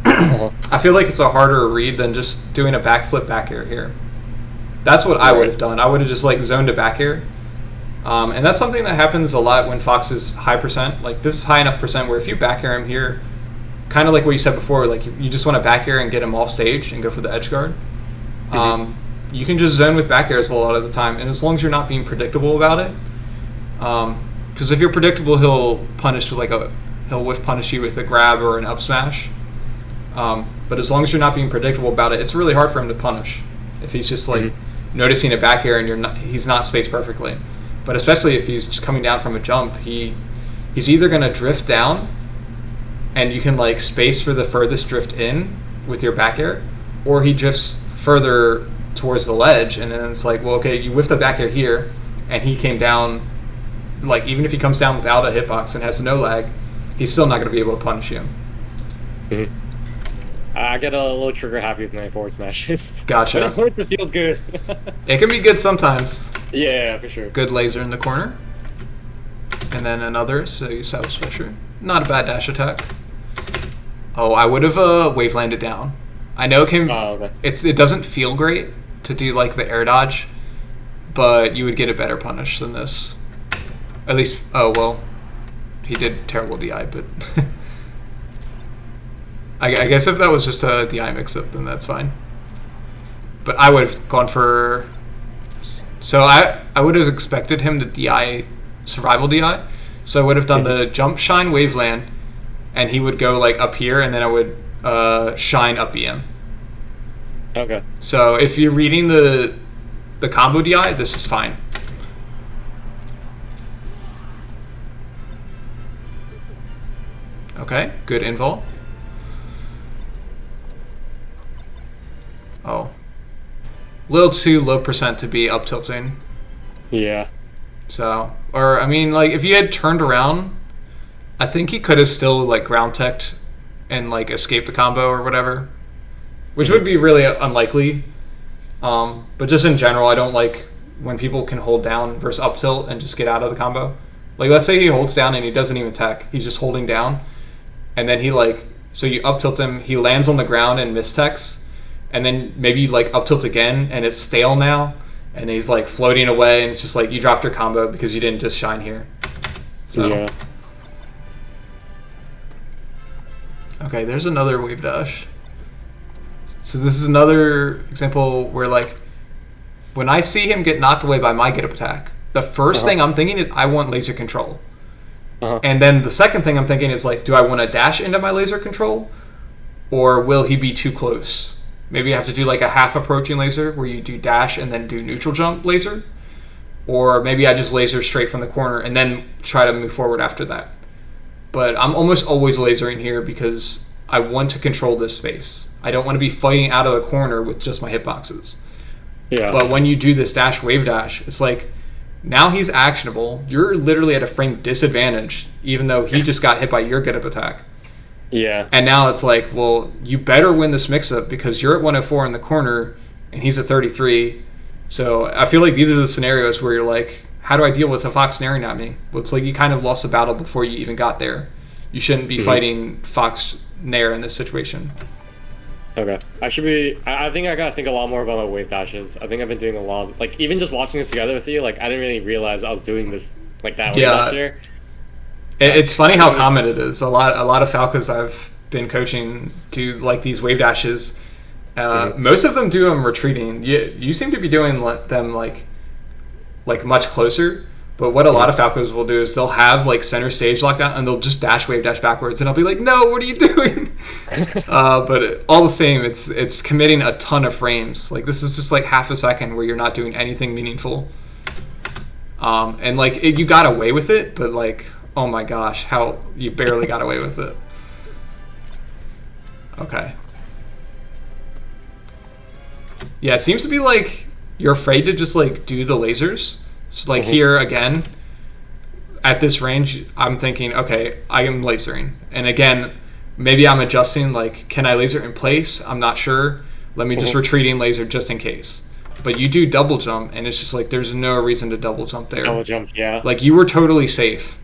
I feel like it's a harder read than just doing a backflip back air here. That's what I would have done. I would have just like zoned a back air. And that's something that happens a lot when Fox is high percent. Like this is high enough percent where if you back air him here, kind of like what you said before, like you just want to back air and get him off stage and go for the edge guard. You can just zone with back airs a lot of the time, and as long as you're not being predictable about it, because if you're predictable, he'll whiff punish you with a grab or an up smash. But as long as you're not being predictable about it, it's really hard for him to punish if he's just like noticing a back air and he's not spaced perfectly. But especially if he's just coming down from a jump, he's either going to drift down and you can like space for the furthest drift in with your back air, or he drifts further towards the ledge, and then it's like, well, okay, you whiff the back air here, and he came down, like even if he comes down without a hitbox and has no lag, he's still not going to be able to punish you. I get a little trigger happy with my forward smashes. Gotcha. When it hurts, it feels good. It can be good sometimes. Yeah, for sure. Good laser in the corner. And then another, so you South Swisher. Not a bad dash attack. Oh, I would have wave landed down. I know okay. It doesn't feel great to do like the air dodge, but you would get a better punish than this. At least, oh well, he did terrible DI, but I guess if that was just a DI mix-up, then that's fine. But I would have gone for... So I would have expected him to DI, survival DI. So I would have done the jump, shine, wave land, and he would go like up here, and then I would shine up EM. Okay. So if you're reading the combo DI, this is fine. Okay, good invul. Oh. A little too low percent to be up tilting. Yeah. So, or I mean, like if you had turned around, I think he could have still like ground teched and like escaped the combo or whatever, which would be really unlikely. But just in general, I don't like when people can hold down versus up tilt and just get out of the combo. Like let's say he holds down and he doesn't even tech, he's just holding down, and then he like, so you up tilt him, he lands on the ground and mistechs, and then maybe you like up tilt again and it's stale now, and he's like floating away, and it's just like you dropped your combo because you didn't just shine here. So. Yeah. Okay, there's another wave dash. So this is another example where like when I see him get knocked away by my get up attack, the first thing I'm thinking is I want laser control. And then the second thing I'm thinking is like, do I want to dash into my laser control, or will he be too close? Maybe I have to do like a half approaching laser where you do dash and then do neutral jump laser, or maybe I just laser straight from the corner and then try to move forward after that. But I'm almost always lasering here because I want to control this space. I don't want to be fighting out of the corner with just my hitboxes. Yeah. But when you do this dash wave dash, it's like now he's actionable. You're literally at a frame disadvantage, even though he just got hit by your get up attack. Yeah. And now it's like, well, you better win this mix up because you're at 104 in the corner and he's at 33. So I feel like these are the scenarios where you're like, how do I deal with a Fox snaring at me? Well, it's like you kind of lost the battle before you even got there. You shouldn't be fighting Fox Nair in this situation. Okay. I think I gotta think a lot more about my wave dashes. I think I've been doing a lot, like even just watching this together with you, like I didn't really realize I was doing this like that wave dash here. It's funny how common it is. A lot of Falcos I've been coaching do like these wave dashes. Most of them do them retreating. You seem to be doing them like much closer. But what a lot of Falcos will do is they'll have like center stage lockdown and they'll just dash wave dash backwards, and I'll be like, no, what are you doing? But all the same, it's committing a ton of frames. Like this is just like half a second where you're not doing anything meaningful. And like you got away with it, but like, oh my gosh, how you barely got away with it. Okay. Yeah, it seems to be like you're afraid to just like do the lasers. So like here again, at this range, I'm thinking, okay, I am lasering. And again, maybe I'm adjusting, like, can I laser in place? I'm not sure. Let me just retreating laser just in case. But you do double jump, and it's just like there's no reason to double jump there. Double jump, yeah. Like you were totally safe.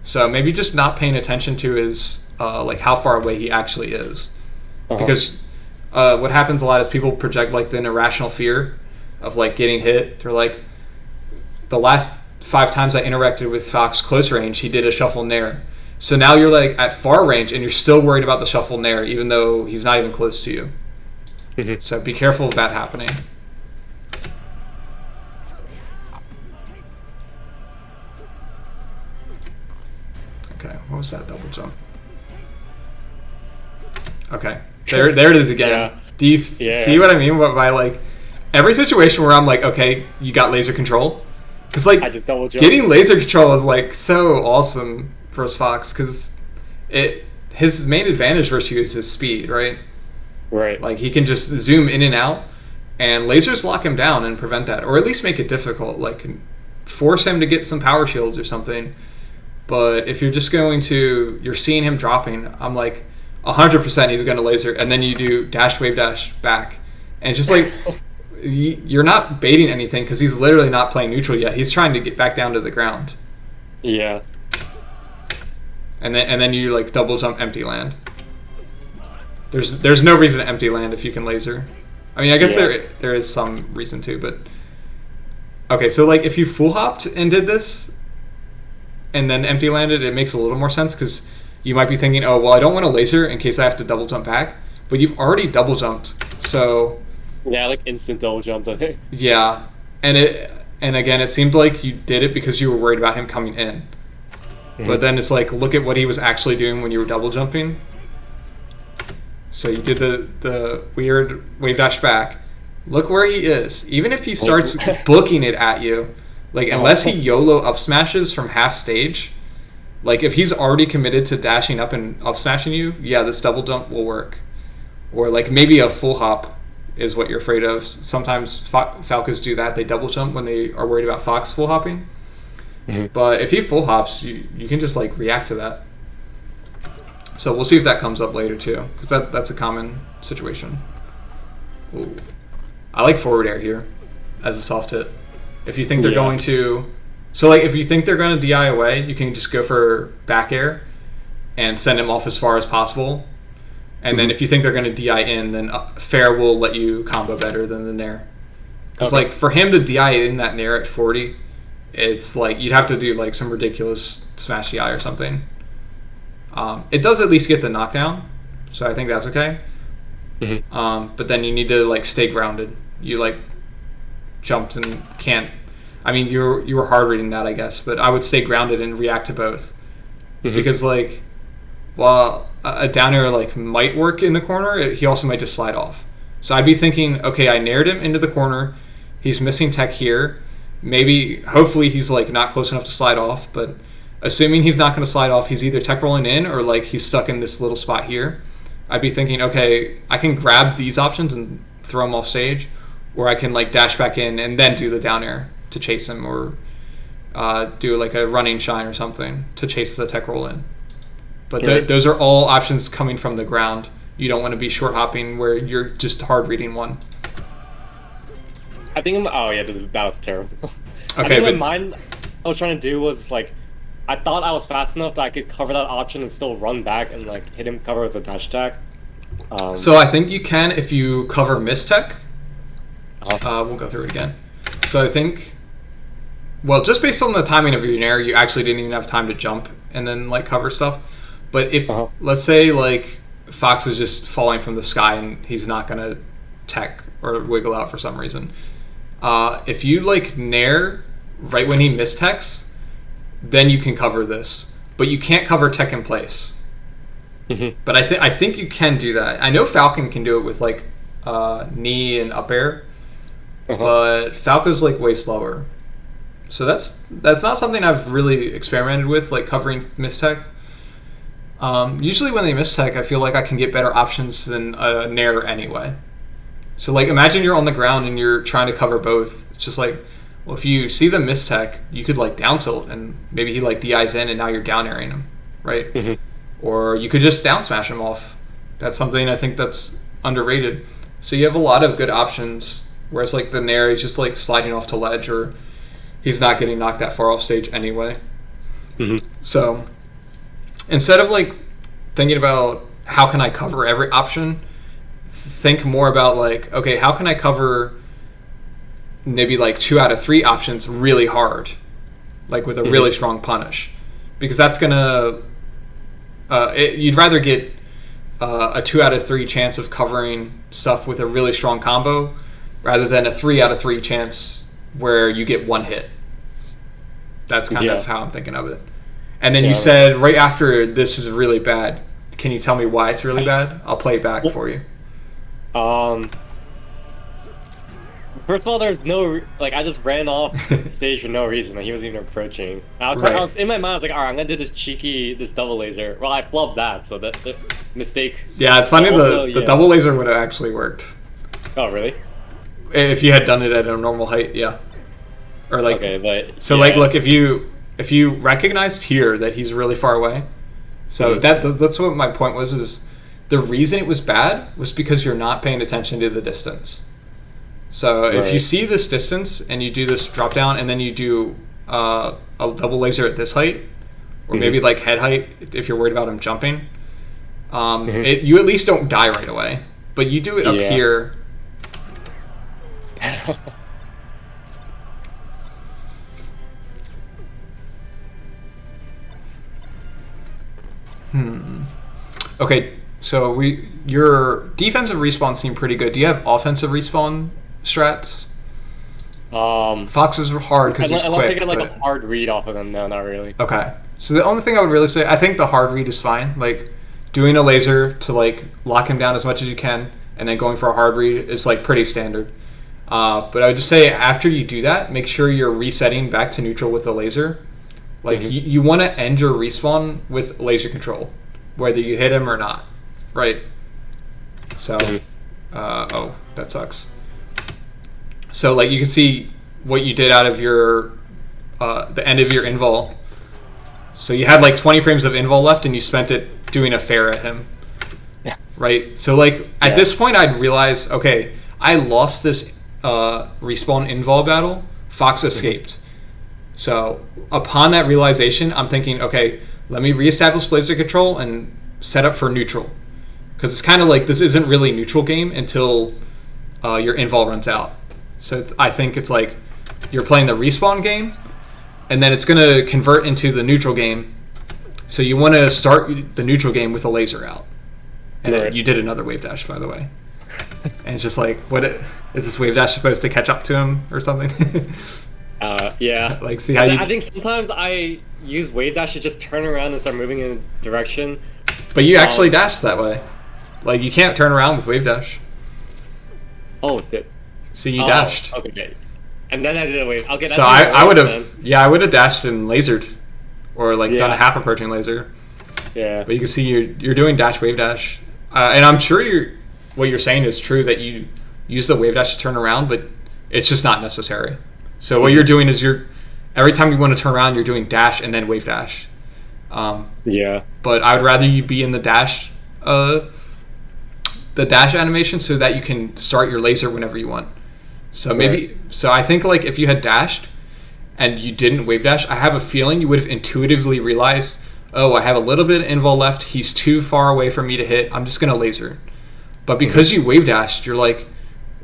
So maybe just not paying attention to is like how far away he actually is. Because what happens a lot is people project like the irrational fear of like getting hit. They're like, the last 5 times I interacted with Fox close range, he did a shuffle nair. So now you're like at far range and you're still worried about the shuffle nair, even though he's not even close to you. So be careful of that happening. Okay, what was that double jump? Okay, there it is again. Yeah. Do you see what I mean by like every situation where I'm like, okay, you got laser control? Because like I just double jump. getting laser control is like so awesome versus Fox because his main advantage versus you is his speed, right? Right. Like he can just zoom in and out, and lasers lock him down and prevent that, or at least make it difficult. Like force him to get some power shields or something. But if you're just you're seeing him dropping, I'm like 100% he's going to laser, and then you do dash wave dash back, and it's just like you're not baiting anything because he's literally not playing neutral yet. He's trying to get back down to the ground. Yeah. And then you like double jump empty land. There's no reason to empty land if you can laser. I mean, I guess there is some reason to, but okay. So like if you full hopped and did this, and then empty landed, it makes a little more sense because you might be thinking, oh well, I don't want to laser in case I have to double jump back, but you've already double jumped, so yeah, like instant double jump, I think. Yeah, and again, it seemed like you did it because you were worried about him coming in, but then it's like look at what he was actually doing when you were double jumping. So you did the weird wave dash back. Look where he is. Even if he starts booking it at you, like unless he YOLO up smashes from half stage, like if he's already committed to dashing up and up smashing you, yeah, this double jump will work. Or like maybe a full hop is what you're afraid of. Sometimes Falcos do that. They double jump when they are worried about Fox full hopping. But if he full hops, you can just like react to that. So we'll see if that comes up later too, because that's a common situation. Ooh. I like forward air here as a soft hit. If you think they're going to, so like if you think they're going to DI away, you can just go for back air and send him off as far as possible. And then if you think they're going to DI in, then fair will let you combo better than the nair. Because like for him to DI in that nair at 40, it's like you'd have to do like some ridiculous smash DI or something. It does at least get the knockdown, so I think that's okay. But then you need to like stay grounded. You like jumped and can't. I mean, you were hard reading that, I guess, but I would stay grounded and react to both because like while a down air like might work in the corner, he also might just slide off. So I'd be thinking, okay, I nared him into the corner. He's missing tech here. Maybe, hopefully, he's like not close enough to slide off, but. Assuming he's not going to slide off, he's either tech rolling in or like he's stuck in this little spot here. I'd be thinking, okay, I can grab these options and throw him off stage, or I can like dash back in and then do the down air to chase him, or do like a running shine or something to chase the tech roll in. But those are all options coming from the ground. You don't want to be short hopping where you're just hard reading one. I think that was terrible. Okay, I think in mind I was trying to do was like. I thought I was fast enough that I could cover that option and still run back and like hit him cover with a dash attack. So I think you can if you cover miss tech. We'll go through it again. So I think, well, just based on the timing of your nair, you actually didn't even have time to jump and then like cover stuff. But if let's say like Fox is just falling from the sky and he's not gonna tech or wiggle out for some reason, if you like nair right when he miss techs, then you can cover this, but you can't cover tech in place. But I think you can do that. I know Falcon can do it with like knee and up air, but Falco's like way slower. So that's not something I've really experimented with, like covering miss tech. Usually when they miss tech, I feel like I can get better options than a nair anyway. So like imagine you're on the ground and you're trying to cover both. It's just like, well, if you see the miss tech, you could like down tilt and maybe he like DIs in and now you're down airing him, right? Or you could just down smash him off. That's something I think that's underrated. So you have a lot of good options, whereas like the nair is just like sliding off to ledge, or he's not getting knocked that far off stage anyway. So instead of like thinking about how can I cover every option, think more about like, okay, how can I cover maybe like 2 out of 3 options really hard, like with a really strong punish, because that's gonna You'd rather get a 2 out of 3 chance of covering stuff with a really strong combo rather than a 3 out of 3 chance where you get one hit. That's kind of how I'm thinking of it. And then you said right after this is really bad. Can you tell me why it's really bad? I'll play it back for you. First of all, there's no I just ran off the stage for no reason. Like, he wasn't even approaching. I was in my mind. I was like, all right, I'm gonna do this double laser. Well, I flubbed that, so that mistake. Yeah, it's funny. The double laser would have actually worked. Oh, really? If you had done it at a normal height, yeah. Or like, okay, but so look, if you recognized here that he's really far away, so that's what my point was. Is the reason it was bad was because you're not paying attention to the distance. So if you see this distance and you do this drop down and then you do a double laser at this height, or maybe like head height if you're worried about him jumping, you at least don't die right away. But you do it up here. Okay, so your defensive respawn seemed pretty good. Do you have offensive respawn strats? Foxes are hard because he's quick. Unless I get a hard read off of them, no, not really. Okay, so the only thing I would really say, I think the hard read is fine. Like doing a laser to lock him down as much as you can, and then going for a hard read is pretty standard. But I would just say after you do that, make sure you're resetting back to neutral with the laser. You want to end your respawn with laser control, whether you hit him or not, right? So, oh, that sucks. So you can see what you did out of your the end of your invul. So you had 20 frames of invul left, and you spent it doing a fair at him. Yeah. Right. So at this point, I'd realize, okay, I lost this respawn invul battle. Fox escaped. So upon that realization, I'm thinking, okay, let me reestablish laser control and set up for neutral, because it's kind of this isn't really neutral game until your invul runs out. So I think it's you're playing the respawn game, and then it's going to convert into the neutral game. So you want to start the neutral game with a laser out. And then you did another wave dash, by the way. And it's just what is this wave dash supposed to catch up to him or something? Yeah. See how I think sometimes I use wave dash to just turn around and start moving in a direction. But you actually dashed that way. You can't turn around with wave dash. Oh, so you dashed. Okay. And then I did a wave. Okay. So I would have, I would have dashed and lasered, or done a half approaching laser. Yeah. But you can see you're doing dash wave dash, and I'm sure what you're saying is true, that you use the wave dash to turn around, but it's just not necessary. So what you're doing is every time you want to turn around, you're doing dash and then wave dash. Yeah. But I would rather you be in the dash animation so that you can start your laser whenever you want. So so I think if you had dashed and you didn't wave dash, I have a feeling you would have intuitively realized, oh, I have a little bit of invul left. He's too far away for me to hit. I'm just gonna laser. But because you wave dashed, you're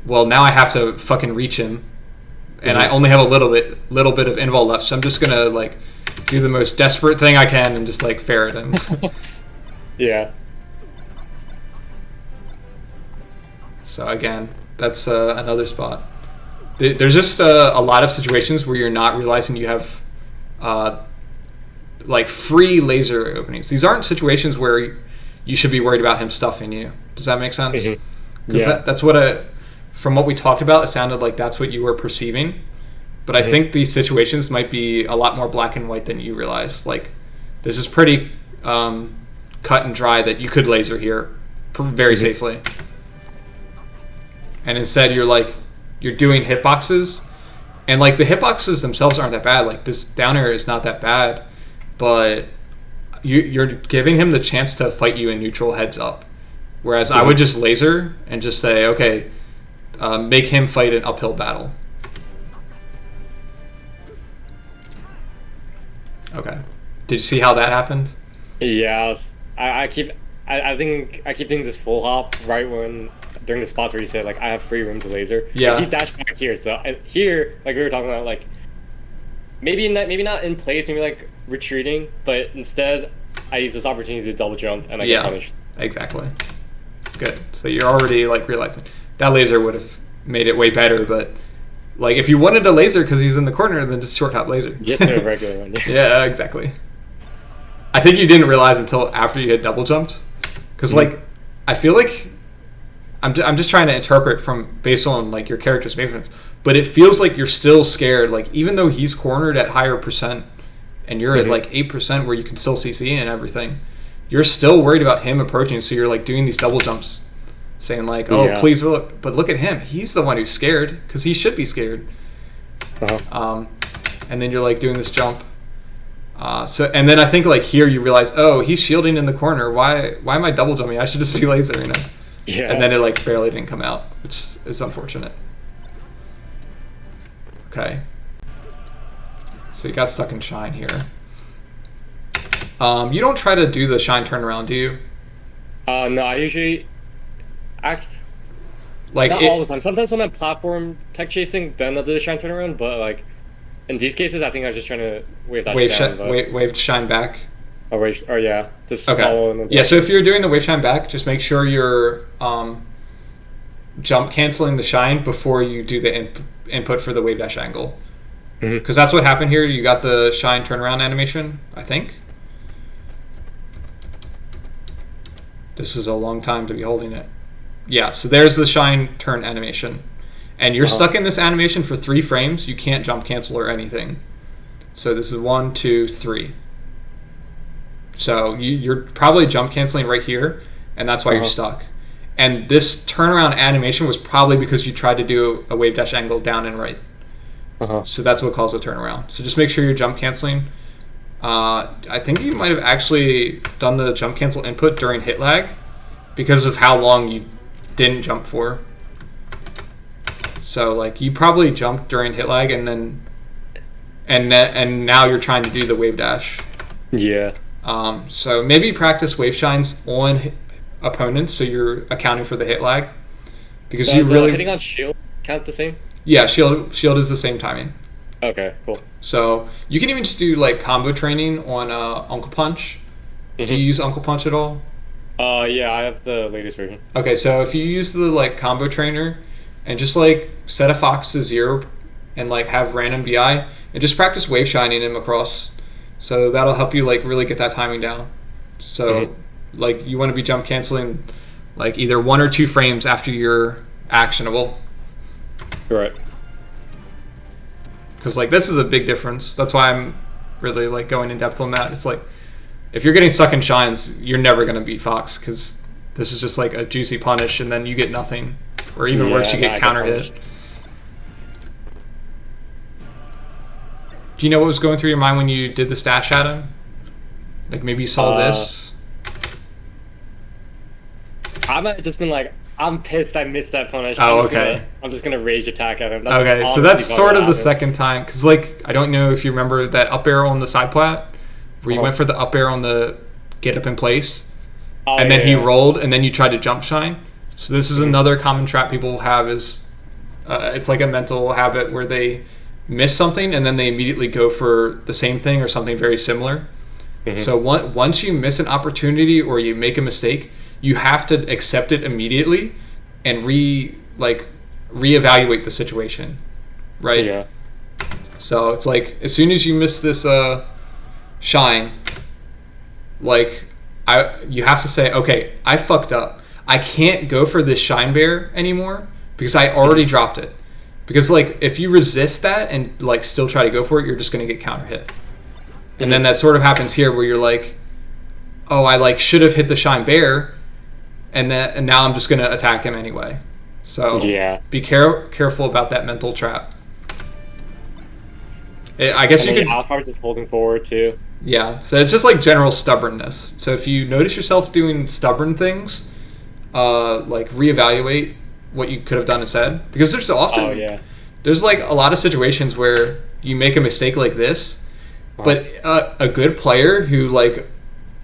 well, now I have to fucking reach him, and I only have a little bit of invul left. So I'm just gonna do the most desperate thing I can and just fair at him. Yeah. So again, that's another spot. There's just a lot of situations where you're not realizing you have free laser openings. These aren't situations where you should be worried about him stuffing you. Does that make sense? Because that's what from what we talked about, it sounded like that's what you were perceiving. But I think these situations might be a lot more black and white than you realize. This is pretty cut and dry that you could laser here very safely. And instead you're doing hitboxes, and the hitboxes themselves aren't that bad. This down air is not that bad, but you're giving him the chance to fight you in neutral heads up. Whereas I would just laser and just say, okay, make him fight an uphill battle. Okay. Did you see how that happened? Yeah, I keep doing this full hop right during the spots where you said I have free room to laser. Yeah. I keep dashing back here, so here we were talking about maybe not in place, maybe retreating, but instead I use this opportunity to double jump and I Yeah. get punished. Exactly. Good. So you're already like realizing that laser would have made it way better, but like if you wanted a laser because he's in the corner, then just shortcut laser. Just a regular one. Yeah, exactly. I think you didn't realize until after you had double jumped, because like I feel like I'm just trying to interpret from based on like your character's movements, but it feels like you're still scared. Like even though he's cornered at higher percent, and you're at like 8% where you can still CC and everything, you're still worried about him approaching. So you're like doing these double jumps, saying like, "Oh, please look!" But look at him; he's the one who's scared because he should be scared. And then you're like doing this jump. And then I think like here you realize, oh, he's shielding in the corner. Why am I double jumping? I should just be lasering him. Yeah. And then it like barely didn't come out, which is unfortunate. Okay. So you got stuck in shine here. You don't try to do the shine turnaround, do you? No, I usually act like not all the time. Sometimes when I'm platform tech chasing, then I'll do the shine turnaround. But like in these cases, I think I was just trying to wave down. Wave shine back. Oh yeah, just okay. Follow and then yeah, so if you're doing the wave shine back, just make sure you're jump canceling the shine before you do the input for the wave dash angle. Because that's what happened here. You got the shine turnaround animation, I think. This is a long time to be holding it. Yeah, so there's the shine turn animation. And you're stuck in this animation for 3 frames. You can't jump cancel or anything. So this is 1, 2, 3. So you're probably jump canceling right here, and that's why you're stuck. And this turnaround animation was probably because you tried to do a wave dash angle down and right. So that's what caused a turnaround. So just make sure you're jump canceling. I think you might have actually done the jump cancel input during hit lag because of how long you didn't jump for. So like you probably jumped during hit lag and now you're trying to do the wave dash. Yeah. So maybe practice wave shines on opponents so you're accounting for the hit lag because you really hitting on shield count the same. Yeah, shield is the same timing. Okay, cool. So you can even just do like combo training on Uncle Punch. Do you use Uncle Punch at all? Yeah, I have the latest version. Okay, so if you use the like combo trainer and just like set a fox to 0 and like have random BI and just practice wave shining him across. So that'll help you like really get that timing down. So like you want to be jump canceling like either 1 or 2 frames after you're actionable. Right. Because like this is a big difference. That's why I'm really like going in depth on that. It's like if you're getting stuck in shines, you're never gonna beat Fox because this is just like a juicy punish, and then you get nothing, or even worse, you get counter hit. Do you know what was going through your mind when you did the stash at him? Like maybe you saw this. I might have just been like, I'm pissed I missed that punish. I'm just gonna rage attack at him. That's so that's sort of the second time. Because, like, I don't know if you remember that up arrow on the side plat, where you went for the up arrow on the get up in place, and then he rolled, and then you tried to jump shine. So this is another common trap people have is, it's like a mental habit where they miss something, and then they immediately go for the same thing or something very similar. So once you miss an opportunity or you make a mistake, you have to accept it immediately and reevaluate the situation, right? Yeah. So it's like as soon as you miss this shine, like you have to say, okay, I fucked up. I can't go for this shine bear anymore because I already dropped it. Because like if you resist that and like still try to go for it, you're just gonna get counter hit. And then that sort of happens here where you're like, oh, I like should have hit the shine bear. And now I'm just going to attack him anyway. So be careful about that mental trap. I guess you could... Alpha just holding forward too. Yeah, so it's just like general stubbornness. So if you notice yourself doing stubborn things, like reevaluate what you could have done instead. Because there's often... There's like a lot of situations where you make a mistake like this, but a good player who like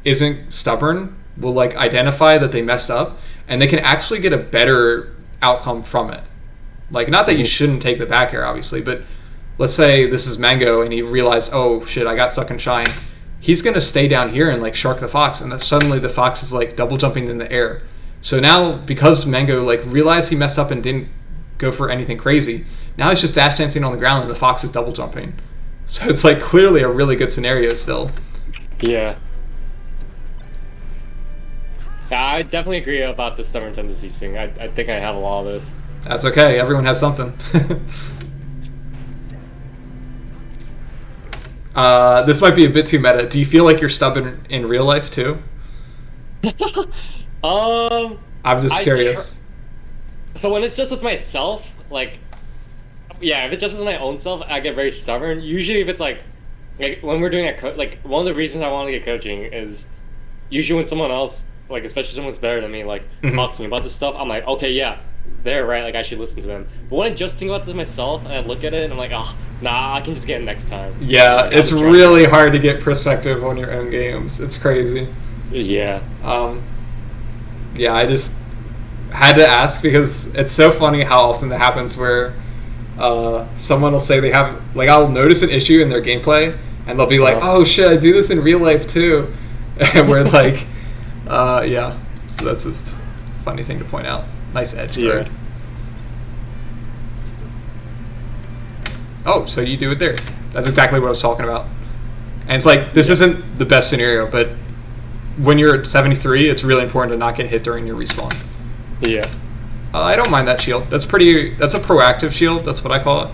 isn't stubborn will like identify that they messed up, and they can actually get a better outcome from it. Like, not that you shouldn't take the back air, obviously, but let's say this is Mango and he realized, oh shit, I got stuck in shine. he's going to stay down here and like shark the fox, and then suddenly the fox is like double jumping in the air. So now, because Mango like realized he messed up and didn't go for anything crazy, now he's just dash dancing on the ground and the fox is double jumping. So it's like clearly a really good scenario still. Yeah. Yeah, I definitely agree about the stubborn tendencies thing. I think I have a lot of this. That's okay. Everyone has something. This might be a bit too meta. Do you feel like you're stubborn in real life too? I'm just curious. So when it's just with myself, like, yeah, if it's just with my own self, I get very stubborn. Usually, if it's like when we're doing like one of the reasons I want to get coaching is usually when someone else, like especially someone's better than me, like talks to me about this stuff, I'm like, okay, yeah, they're right. Like I should listen to them. But when I just think about this myself and I look at it and I'm like, oh, nah, I can just get it next time. Yeah, like, it's really hard to get perspective on your own games. It's crazy. Yeah. Yeah, I just had to ask because it's so funny how often that happens where someone will say they have, like, I'll notice an issue in their gameplay and they'll be like, oh shit, I do this in real life too. And we're like, yeah, so that's just a funny thing to point out. Nice edge guard. Oh, so you do it there. That's exactly what I was talking about. And it's like, this isn't the best scenario, but when you're at 73, it's really important to not get hit during your respawn. Yeah. I don't mind that shield. That's a proactive shield. That's what I call it.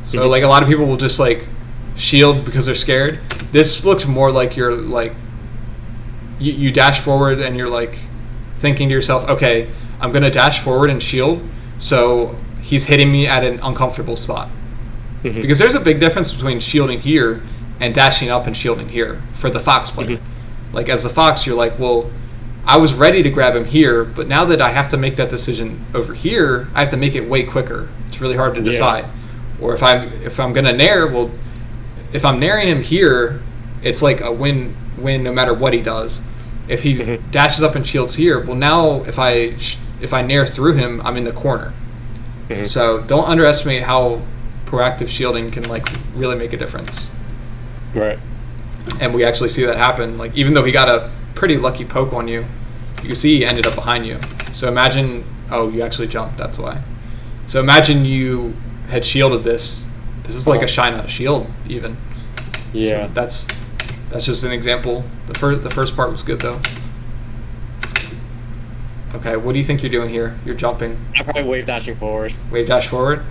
So like a lot of people will just like shield because they're scared. This looks more like you're like, you dash forward and you're like thinking to yourself, okay, I'm going to dash forward and shield. So he's hitting me at an uncomfortable spot. Because there's a big difference between shielding here and dashing up and shielding here for the fox player. Like as the fox, you're like, well, I was ready to grab him here, but now that I have to make that decision over here, I have to make it way quicker. It's really hard to decide. Or if I'm gonna nair, well, if I'm nairing him here, it's like a win no matter what he does. If he dashes up and shields here, well, now if I nair through him, I'm in the corner. So don't underestimate how proactive shielding can like really make a difference. Right. And we actually see that happen. Like even though he got a pretty lucky poke on you, you can see he ended up behind you. So imagine, oh, you actually jumped. That's why. So imagine you had shielded this. This is like a shine out of shield even. Yeah. So that's just an example. The first part was good though. Okay, what do you think you're doing here? You're jumping. I'm probably wave dashing forward. Wave dash forward.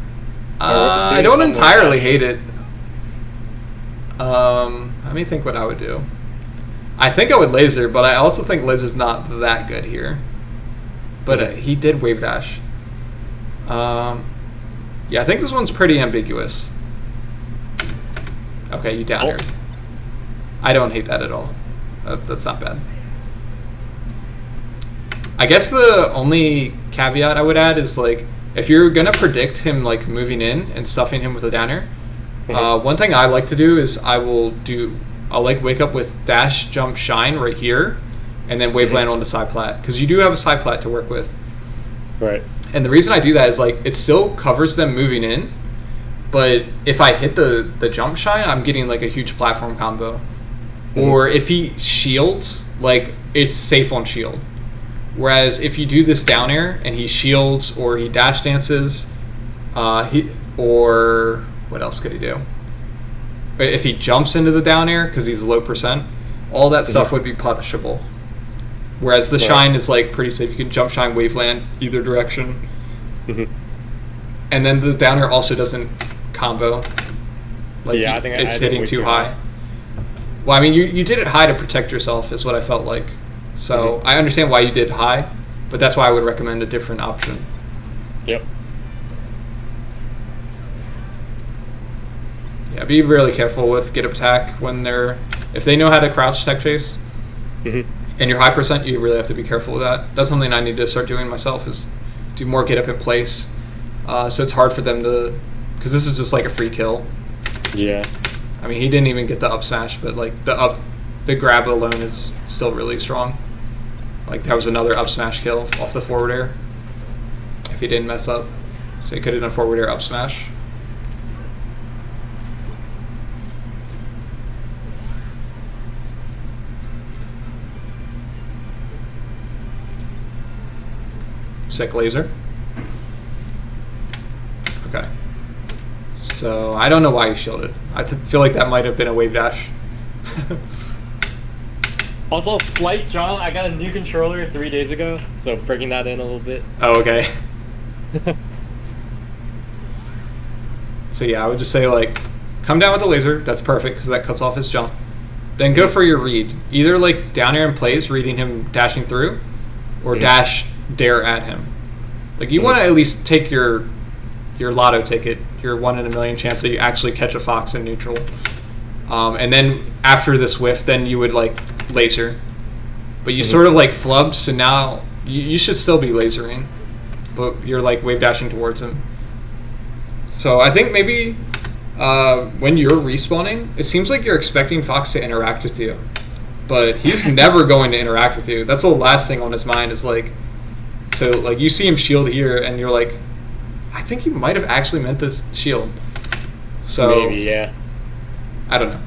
I don't entirely hate it. Let me think what I would do. I think I would laser, but I also think laser's not that good here. But he did wave dash. Yeah, I think this one's pretty ambiguous. Okay, you down aired. I don't hate that at all. That's not bad. I guess the only caveat I would add is like, if you're gonna predict him like moving in and stuffing him with a downer, one thing I like to do is I'll like wake up with dash, jump, shine right here, and then wave land on the side plat because you do have a side plat to work with. Right. And the reason I do that is like it still covers them moving in, but if I hit the jump shine, I'm getting like a huge platform combo. Or if he shields, like it's safe on shield. Whereas if you do this down air and he shields or he dash dances, or what else could he do? If he jumps into the down air because he's low percent, all that stuff would be punishable. Whereas the shine is like pretty safe. You can jump, shine, wave land either direction. And then the down air also doesn't combo. Like I think it's hitting too high. Well, I mean, you did it high to protect yourself, is what I felt like. So I understand why you did high, but that's why I would recommend a different option. Yep. Yeah, be really careful with get up attack if they know how to crouch tech chase, and you're high percent, you really have to be careful with that. That's something I need to start doing myself is do more get up in place. So it's hard for them to, because this is just like a free kill. Yeah. I mean, he didn't even get the up smash, but like the grab alone is still really strong. Like that was another up smash kill off the forward air. If he didn't mess up, so he could have done forward air up smash. Sick laser. Okay. So I don't know why you shielded. I feel like that might have been a wave dash. Also, slight jump. I got a new controller 3 days ago, so breaking that in a little bit. Oh, okay. So yeah, I would just say like, come down with the laser. That's perfect because that cuts off his jump. Then go for your read. Either like down air in plays, reading him dashing through, or dash dare at him. Like you want to at least take your lotto ticket, your 1 in a million chance that you actually catch a fox in neutral. And then after this whiff, then you would like laser. But you sort of like flubbed, so now you should still be lasering, but you're like wave dashing towards him. So I think maybe when you're respawning, it seems like you're expecting Fox to interact with you, but he's never going to interact with you. That's the last thing on his mind is like, so like you see him shield here, and you're like, I think he might have actually meant to shield. So maybe, yeah. I don't know.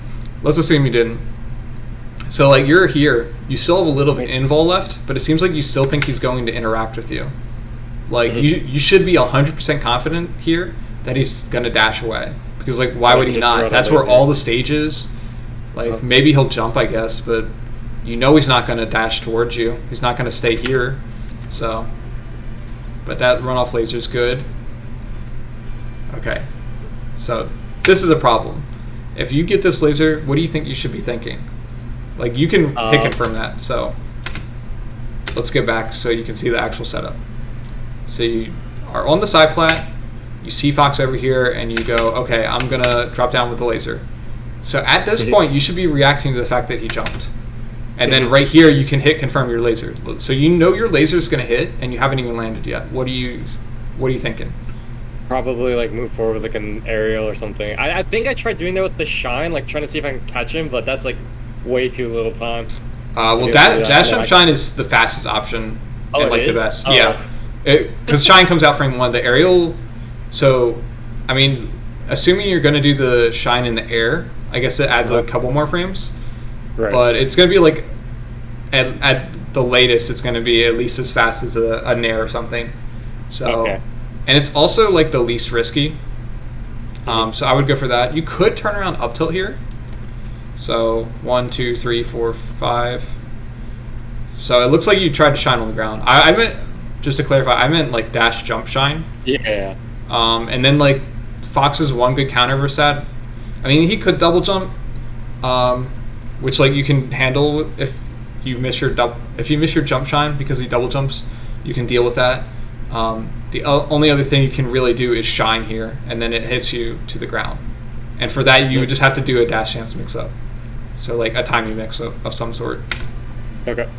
Let's assume you didn't. So like you're here, you still have a little bit of invul left, but it seems like you still think he's going to interact with you. Like you should be 100% confident here that he's gonna dash away, because like why would he not? That's where all the stages. Like maybe he'll jump, I guess, but you know he's not gonna dash towards you. He's not gonna stay here. So, but that runoff laser's good. Okay, so this is a problem. If you get this laser, what do you think you should be thinking? Like you can hit confirm that. So let's get back so you can see the actual setup. So you are on the side plat. You see Fox over here, and you go, okay, I'm going to drop down with the laser. So at this point, you should be reacting to the fact that he jumped. And then right here, you can hit confirm your laser. So you know your laser is going to hit, and you haven't even landed yet. What are you thinking? Probably like move forward with like an aerial or something. I think I tried doing that with the shine, like trying to see if I can catch him, but that's like way too little time. Well, dash jump shine is the fastest option and like the best. Oh. Yeah, because shine comes out frame one. The aerial. So, I mean, assuming you're going to do the shine in the air, I guess it adds a couple more frames. Right. But it's going to be like, at the latest, it's going to be at least as fast as a nair or something. So, and it's also like the least risky. So I would go for that. You could turn around up tilt here. So 1, 2, 3, 4, 5. So it looks like you tried to shine on the ground. I meant, just to clarify, I meant like dash jump shine. Yeah. And then like Fox's one good counter versus that. I mean, he could double jump, which like you can handle if you miss your jump shine because he double jumps. You can deal with that. The only other thing you can really do is shine here, and then it hits you to the ground. And for that, you would just have to do a dash chance mix up, so like a timing mix up of some sort. Okay.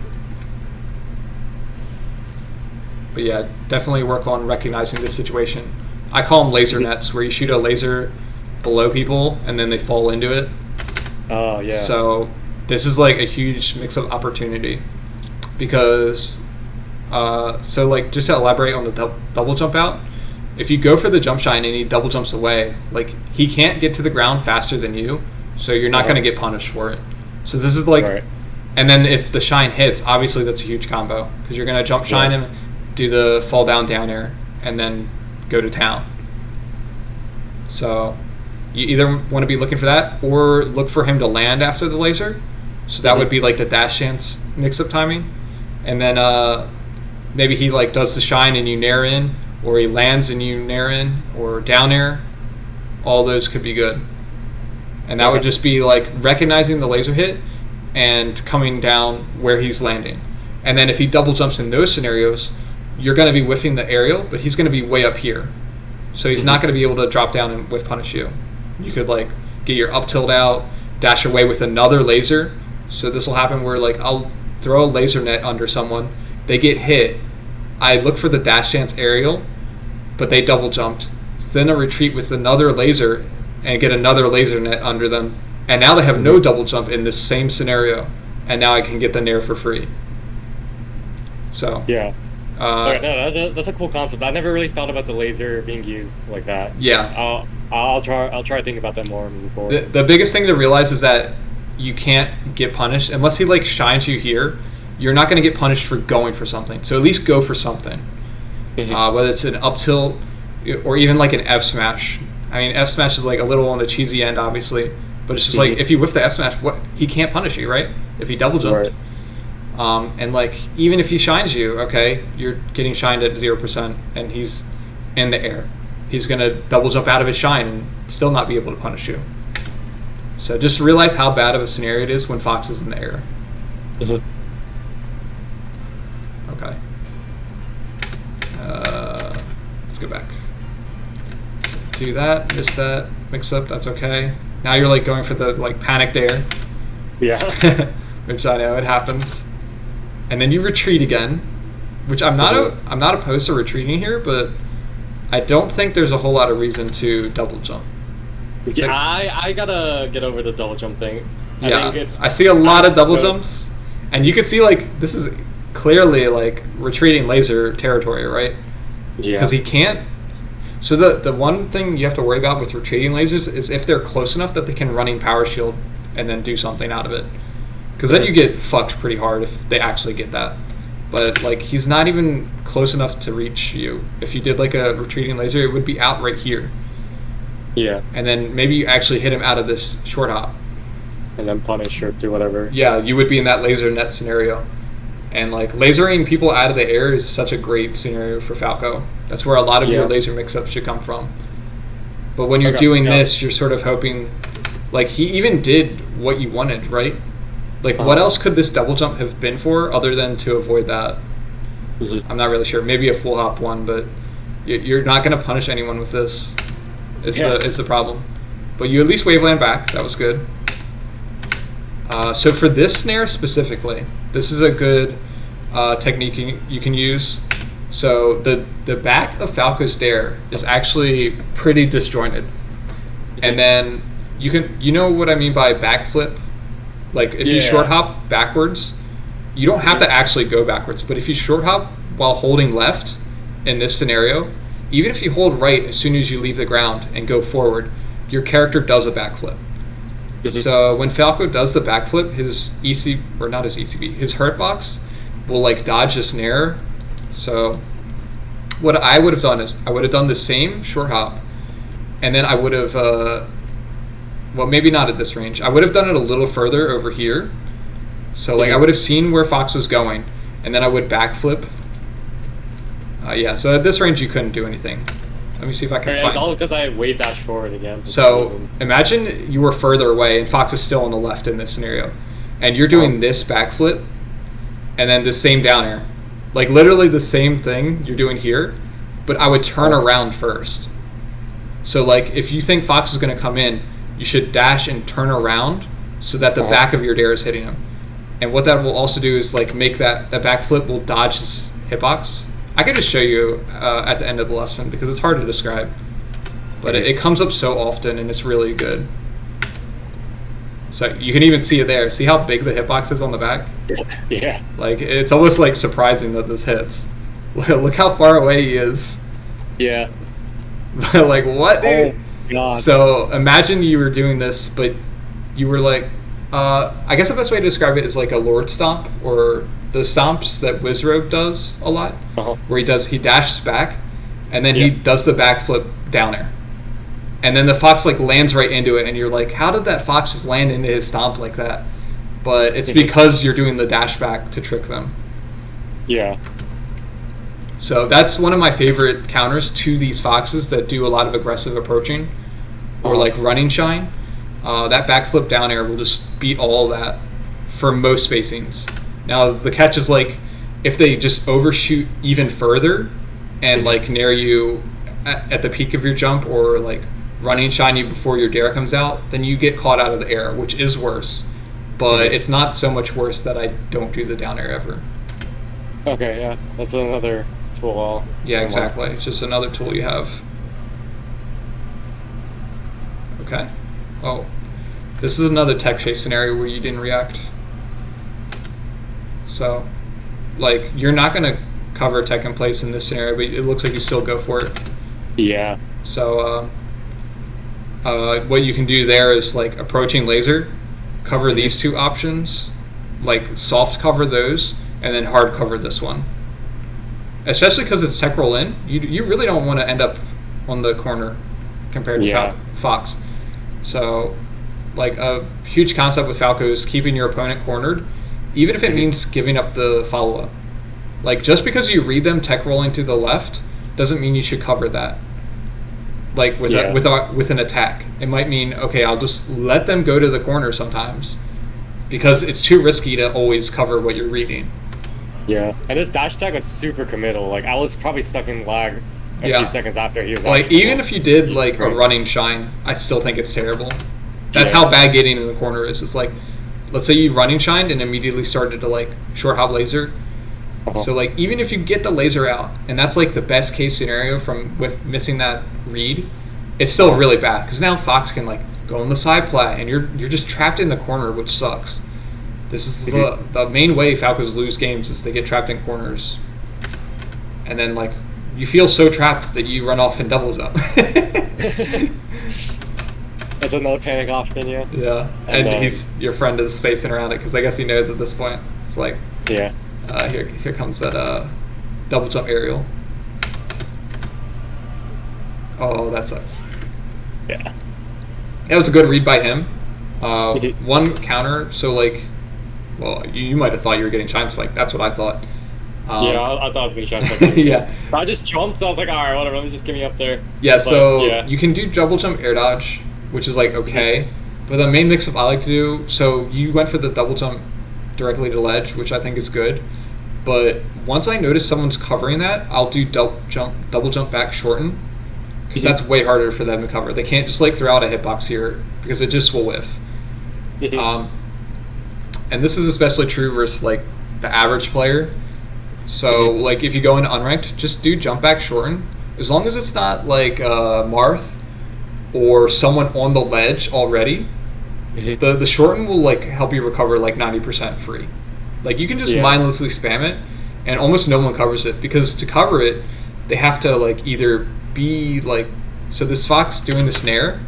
But yeah, definitely work on recognizing this situation. I call them laser nets, where you shoot a laser below people and then they fall into it. Oh, yeah. So this is like a huge mix-up opportunity because, so like just to elaborate on the double jump out, if you go for the jump shine and he double jumps away, like he can't get to the ground faster than you, so you're not going to get punished for it. So this is like, and then if the shine hits, obviously that's a huge combo because you're going to jump shine him, do the fall down air, and then go to town. So you either want to be looking for that or look for him to land after the laser. So that would be like the dash chance mix-up timing. And then maybe he like does the shine and you nair in, or he lands and you nair in, or down air. All those could be good. And that would just be like recognizing the laser hit and coming down where he's landing. And then if he double jumps in those scenarios, you're going to be whiffing the aerial, but he's going to be way up here. So he's not going to be able to drop down and whiff punish you. You could like get your up tilt out, dash away with another laser. So this will happen where like I'll throw a laser net under someone, they get hit, I look for the dash chance aerial, but they double jumped. Then I retreat with another laser and get another laser net under them. And now they have no double jump in this same scenario. And now I can get the nair for free. So yeah. No, that's a cool concept. I never really thought about the laser being used like that. Yeah. I'll try to think about that more moving forward. The biggest thing to realize is that you can't get punished unless he like shines you here. You're not going to get punished for going for something. So at least go for something. whether it's an up tilt or even like an F smash. I mean, F smash is like a little on the cheesy end, obviously, but it's just like if you whiff the F smash, what he can't punish you, right? If he double jumped. Right. And like even if he shines you, okay, you're getting shined at 0%, and he's in the air. He's gonna double jump out of his shine and still not be able to punish you. So just realize how bad of a scenario it is when Fox is in the air. Okay. Let's go back. Do that, miss that, mix up, that's okay. Now you're like going for the like panicked air. Yeah. Which I know it happens. And then you retreat again, which I'm not opposed to retreating here, but I don't think there's a whole lot of reason to double jump. Yeah, I gotta get over the double jump thing. I see a lot of double jumps, and you can see like this is clearly like retreating laser territory, right? Yeah. Because he can't. So the one thing you have to worry about with retreating lasers is if they're close enough that they can running power shield and then do something out of it. Because then you get fucked pretty hard if they actually get that. But like he's not even close enough to reach you. If you did like a retreating laser, it would be out right here. Yeah. And then maybe you actually hit him out of this short hop. And then punish or do whatever. Yeah, you would be in that laser net scenario. And like lasering people out of the air is such a great scenario for Falco. That's where a lot of your laser mix-ups should come from. But when you're doing this, you're sort of hoping, like he even did what you wanted, right? Like what else could this double jump have been for other than to avoid that? I'm not really sure. Maybe a full hop one, but you're not going to punish anyone with this. It's the problem. But you at least waveland back. That was good. So for this snare specifically, this is a good technique you can use. So the back of Falco's dare is actually pretty disjointed. And then you know what I mean by backflip? Like if you short hop backwards, you don't have to actually go backwards. But if you short hop while holding left in this scenario, even if you hold right as soon as you leave the ground and go forward, your character does a backflip. So when Falco does the backflip, his his hurt box will like dodge the snare. So what I would have done is I would have done the same short hop, and then I would have, well, maybe not at this range. I would have done it a little further over here. So like I would have seen where Fox was going, and then I would backflip. So at this range you couldn't do anything. Let me see if I can find. It's all because I wave dash forward again. So imagine you were further away and Fox is still on the left in this scenario, and you're doing this backflip, and then the same down air, like literally the same thing you're doing here, but I would turn around first. So like if you think Fox is going to come in, you should dash and turn around so that the back of your dare is hitting him. And what that will also do is like make that backflip will dodge his hitbox. I could just show you at the end of the lesson because it's hard to describe, but it comes up so often and it's really good. So you can even see it there. See how big the hitbox is on the back? Yeah. Like it's almost like surprising that this hits. Look how far away he is. Yeah. Like what? Oh God. So imagine you were doing this, but you were like, I guess the best way to describe it is like a Lord Stomp, or the stomps that Wizrobe does a lot, where he dashes back, and then he does the backflip down air, and then the Fox like lands right into it, and you're like, how did that Fox just land into his stomp like that? But it's because you're doing the dash back to trick them. Yeah. So that's one of my favorite counters to these Foxes that do a lot of aggressive approaching, or like running shine. That backflip down air will just beat all of that for most spacings. Now the catch is like if they just overshoot even further and like near you at the peak of your jump, or like running shine you before your dare comes out, then you get caught out of the air, which is worse. But it's not so much worse that I don't do the down air ever. Okay, yeah, that's another tool. Yeah, exactly. It's just another tool you have. Okay. Oh, this is another tech chase scenario where you didn't react. So, like, you're not going to cover tech in place in this scenario, but it looks like you still go for it. Yeah. So, what you can do there is, like, approaching laser, cover these two options, like, soft cover those, and then hard cover this one. especially because it's tech roll in. You really don't want to end up on the corner compared to Fox. So, like, a huge concept with Falco is keeping your opponent cornered, even if it means giving up the follow-up. Like, just because you read them tech rolling to the left doesn't mean you should cover that. Like, with an attack. It might mean, okay, I'll just let them go to the corner sometimes, because it's too risky to always cover what you're reading. Yeah, and this dash attack was super committal. Like, I was probably stuck in lag a few seconds after he was. Like, even if you did like a running shine, I still think it's terrible. That's how bad getting in the corner is. It's like, let's say you running shined and immediately started to like short hop laser. So like, even if you get the laser out, and that's like the best case scenario with missing that read, it's still really bad because now Fox can like go on the side play and you're just trapped in the corner, which sucks. This is the main way Falcos lose games is they get trapped in corners, and then like you feel so trapped that you run off and doubles up. That's another panic option, yeah. Yeah, and your friend is spacing around it because I guess he knows at this point. It's like, here comes that double jump aerial. Oh, that sucks. Yeah. That was a good read by him. One counter, so like, well, you might have thought you were getting shine spike. That's what I thought. I thought I was going to shine spike. Yeah. So I just jumped, so I was like, all right, whatever, let me just get me up there. Yeah, you can do double jump air dodge, which is like okay, but the main mix-up I like to do, so you went for the double jump directly to ledge, which I think is good, but once I notice someone's covering that, I'll do double jump back shorten, because that's way harder for them to cover. They can't just like throw out a hitbox here because it just will whiff. And this is especially true versus like the average player. So like if you go into unranked, just do jump back shorten, as long as it's not like Marth or someone on the ledge already. The shorten will like help you recover like 90% free. Like you can just mindlessly spam it, and almost no one covers it, because to cover it, they have to like either be like, so this Fox doing the snare,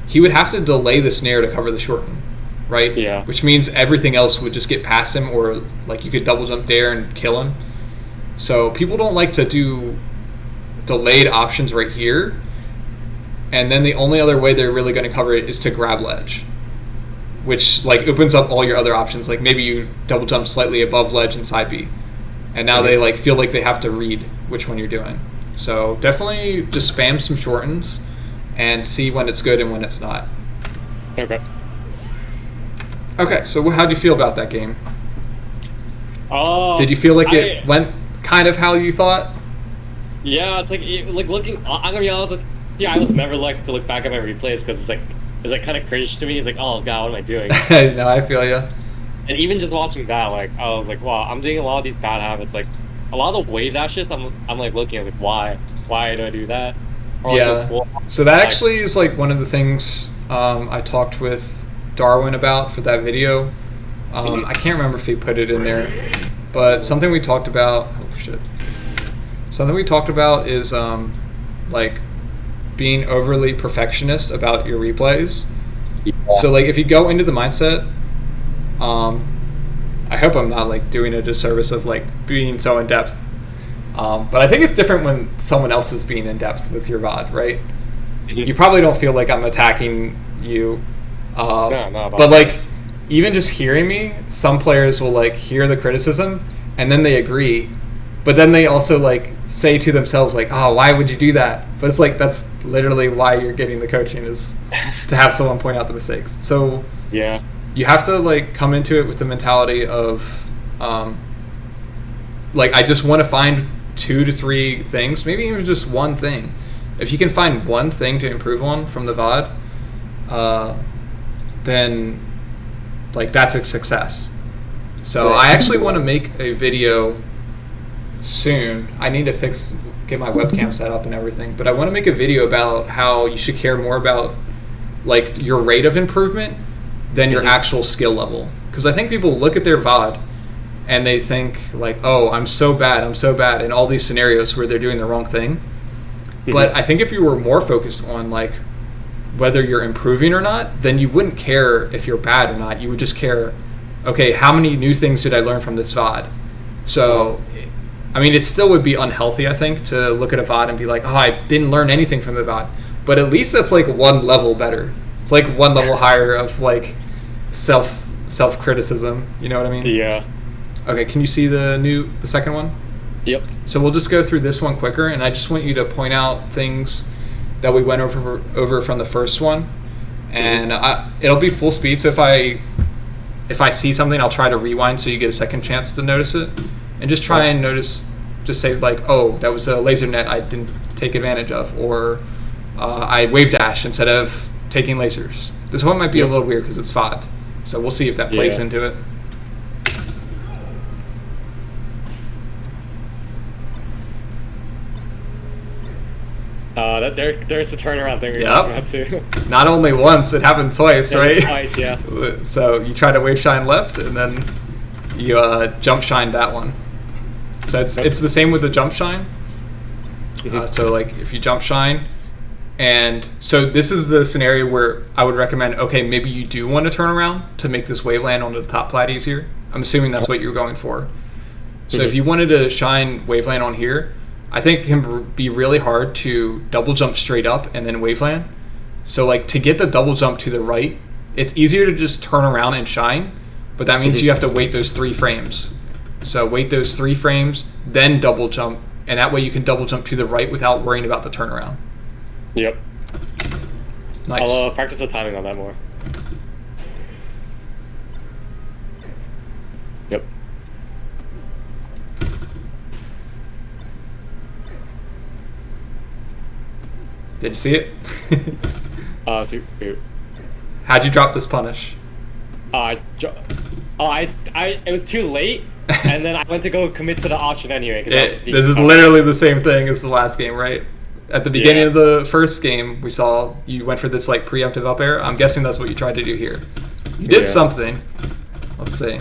he would have to delay the snare to cover the shorten, right? Yeah. Which means everything else would just get past him, or like you could double jump dare and kill him. So people don't like to do delayed options right here, and then the only other way they're really going to cover it is to grab ledge, which like opens up all your other options. Like maybe you double jump slightly above ledge and side B, and now they like feel like they have to read which one you're doing. So definitely just spam some shortens and see when it's good and when it's not. Okay, so how'd you feel about that game? Did you feel like it went kind of how you thought? Yeah, it's like looking. I'm gonna be honest with you. I was never like to look back at my replays because it's like kind of cringe to me. It's like, oh god, what am I doing? No, I feel you. And even just watching that, like I was like, wow, I'm doing a lot of these bad habits. Like a lot of the wave dashes, I'm like looking at like why do I do that? Or so that actually is like one of the things I talked with Darwin about for that video. I can't remember if he put it in there, but something we talked about. Oh shit. Something we talked about is like being overly perfectionist about your replays. So like if you go into the mindset, I hope I'm not like doing a disservice of like being so in depth, but I think it's different when someone else is being in depth with your VOD, right? You probably don't feel like I'm attacking you, but like even just hearing me, some players will like hear the criticism and then they agree, but then they also like say to themselves like, oh, why would you do that? But it's like that's literally why you're getting the coaching, is to have someone point out the mistakes. So yeah, you have to like come into it with the mentality of like, I just want to find 2 to 3 things, maybe even just one thing. If you can find one thing to improve on from the VOD, then like that's a success. So I actually want to make a video soon. I need to get my webcam set up and everything, but I want to make a video about how you should care more about like your rate of improvement than your actual skill level. Because I think people look at their VOD and they think like, oh, I'm so bad in all these scenarios where they're doing the wrong thing. But I think if you were more focused on like whether you're improving or not, then you wouldn't care if you're bad or not. You would just care, okay, how many new things did I learn from this VOD? So I mean, it still would be unhealthy, I think, to look at a VOD and be like, oh, I didn't learn anything from the VOD. But at least that's like one level better. It's like one level higher of like self criticism. You know what I mean? Yeah. Okay, can you see the second one? Yep. So we'll just go through this one quicker, and I just want you to point out things that we went over from the first one, and it'll be full speed. So if I see something, I'll try to rewind so you get a second chance to notice it, and just try and notice. Just say like, oh, that was a laser net I didn't take advantage of, or I wave dash instead of taking lasers. This one might be a little weird because it's VOD, so we'll see if that plays into it. There's the turnaround thing we talked about too. Not only once, it happened twice, right? Twice, yeah. So you try to wave shine left, and then you jump shine that one. So it's the same with the jump shine. So like if you jump shine, and so this is the scenario where I would recommend, okay, maybe you do want to turn around to make this wave land onto the top plat easier. I'm assuming that's what you're going for. So if you wanted to shine wave land on here, I think it can be really hard to double jump straight up and then waveland. So like to get the double jump to the right, it's easier to just turn around and shine, but that means you have to wait those 3 frames. So wait those 3 frames, then double jump, and that way you can double jump to the right without worrying about the turnaround. Yep. Nice. I'll practice the timing on that more. Yep. Did you see it? Super. How'd you drop this punish? It was too late, and then I went to go commit to the option anyway. This is literally the same thing as the last game, right? At the beginning of the first game, we saw you went for this like preemptive up air. I'm guessing that's what you tried to do here. You did something. Let's see.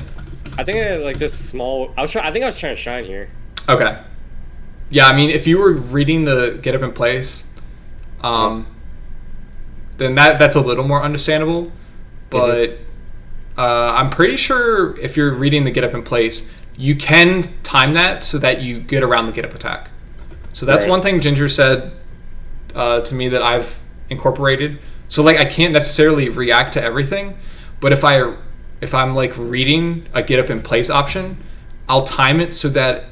I think I like this small. I think I was trying to shine here. Okay. Yeah, I mean, if you were reading the get up in place, then that's a little more understandable. But I'm pretty sure if you're reading the get up in place, you can time that so that you get around the get up attack. So that's one thing Ginger said to me that I've incorporated. So like I can't necessarily react to everything, but if I'm like reading a get up in place option, I'll time it so that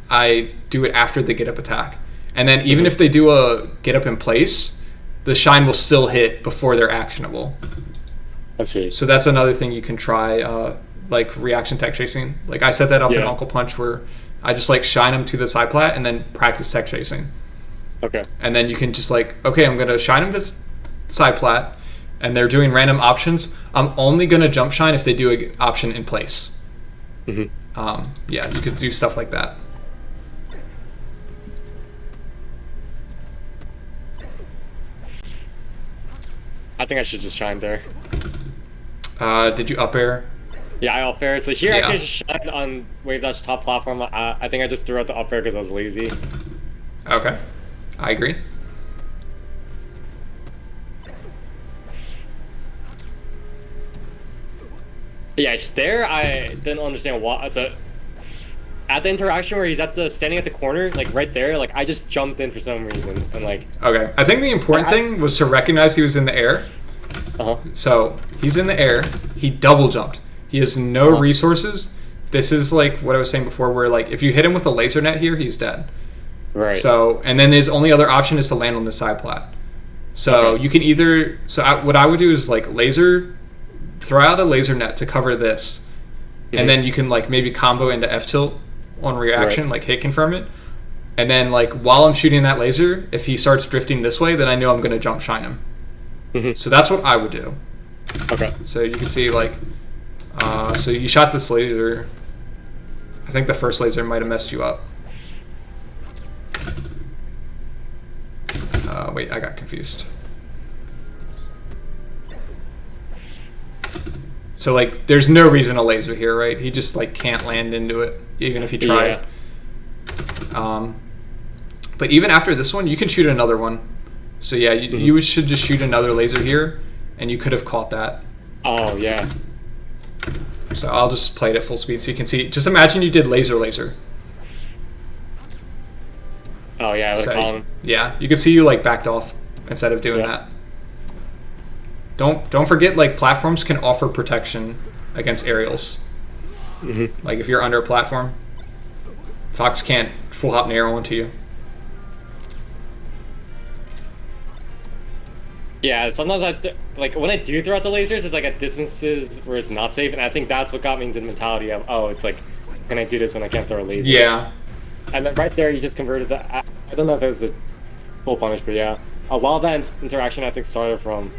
I do it after the get up attack. And then even if they do a get up in place, the shine will still hit before they're actionable. I see. So that's another thing you can try, like reaction tech chasing. Like I set that up in Uncle Punch where I just like shine them to the side plat and then practice tech chasing. Okay. And then you can just like, okay, I'm going to shine them to side plat, and they're doing random options. I'm only going to jump shine if they do an option in place. You could do stuff like that. I think I should just shine there. Did you up air? Yeah, I up air. So here I can just shine on wave dash top platform. I think I just threw out the up air because I was lazy. Okay, I agree. Yeah, there I didn't understand why. So at the interaction where he's standing at the corner, like right there, like I just jumped in for some reason and like. Okay, I think the important thing was to recognize he was in the air. So he's in the air. He double jumped. He has no resources. This is like what I was saying before, where like if you hit him with a laser net here, he's dead. Right. So and then his only other option is to land on the side plat. So you can either what I would do is like throw out a laser net to cover this, and then you can like maybe combo into F tilt on reaction, like hit confirm it, and then like while I'm shooting that laser, if he starts drifting this way, then I know I'm going to jump shine him. So that's what I would do. Okay. So you can see like, so you shot this laser. I think the first laser might have messed you up. Wait, I got confused. So like, there's no reason a laser here, right? He just like can't land into it, even if he tried. But even after this one, you can shoot another one. So yeah, you should just shoot another laser here, and you could have caught that. Oh yeah. So I'll just play it at full speed so you can see. Just imagine you did laser. Oh yeah, with a So column. yeah, you can see you like backed off instead of doing Yeah. that. Don't forget, like, platforms can offer protection against aerials. Hmm. Like if you're under a platform, Fox can't full hop narrow into you. Yeah, sometimes like when I do throw out the lasers, it's like at distances where it's not safe, and I think that's what got me into the mentality of, oh, it's like, can I do this when I can't throw lasers? Yeah, And then right there, you just converted that. I don't know if it was a full punish, but yeah, a lot of that interaction I think started from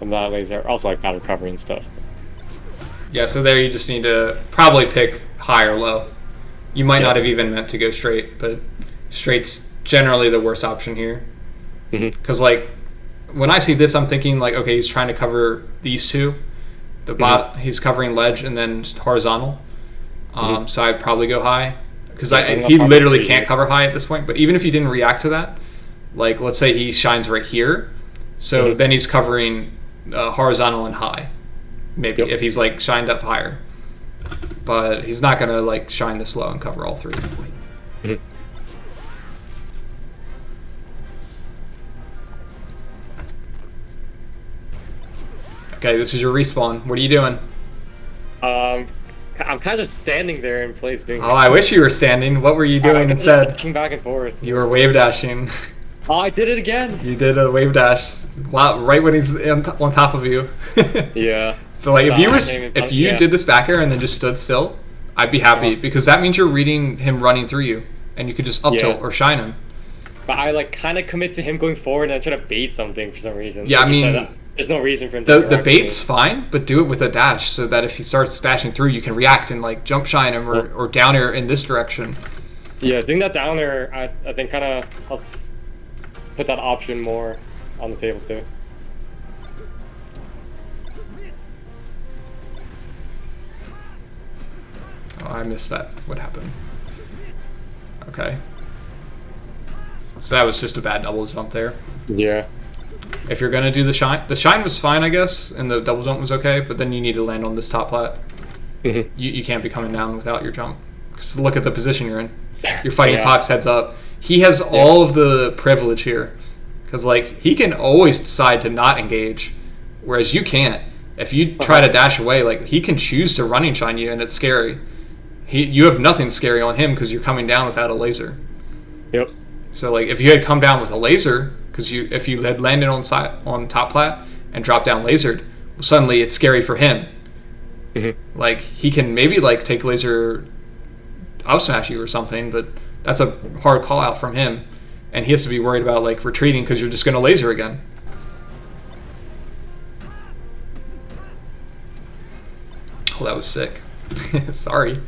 that laser. Also like bad recovery and stuff. yeah. So there, you just need to probably pick high or low. You might not Yeah. have even meant to go straight, but straight's generally the worst option here. Hmm. Because like when I see this, I'm thinking like, okay, he's trying to cover these two. The bot, he's covering ledge and then horizontal. So I'd probably go high because Yeah, I'm he not literally probably- can't cover high at this point. But even if he didn't react to that, like let's say he shines right here, so then he's covering horizontal and high. Maybe Yep. if he's like shined up higher, but he's not gonna like shine this low and cover all three. Mhm. Okay, this is your respawn. What are you doing? I'm kind of just standing there in place doing. Oh, I wish you were standing. What were you doing I'm just instead? dashing back and forth. You were wave dashing. Oh, I did it again. You did a wave dash. Wow, right when he's on top of you. Yeah. So like if So you were I came in- if you yeah. did this back air and then just stood still, I'd be happy because that means you're reading him running through you, and you could just up tilt Yeah. or shine him. But I like kind of commit to him going forward and I try to bait something for some reason. Yeah, Like I you said, mean, there's no reason for him to The interact with bait's me. fine, but do it with a dash so that if he starts dashing through, you can react and like jump shine him or down air in this direction. Yeah, doing that down there, I think kind of helps put that option more on the table too. Oh, I missed that. What happened? Okay. So that was just a bad double jump there. Yeah. If you're gonna do the shine was fine, I guess, and the double jump was okay, but then you need to land on this top plat. Mhm. You can't be coming down without your jump. Because look at the position you're in. You're fighting Yeah. Fox heads up. He has all of the privilege here. Because, like, he can always decide to not engage, whereas you can't. If you try to dash away, like, he can choose to running shine you, and it's scary. You have nothing scary on him because you're coming down without a laser. Yep. So, like, if you had come down with a laser, because if you had landed on top plat and dropped down lasered, suddenly it's scary for him. Mhm. Like, he can maybe like take laser up smash you or something, but that's a hard call out from him, and he has to be worried about like retreating because you're just gonna laser again. Oh, that was sick. Sorry.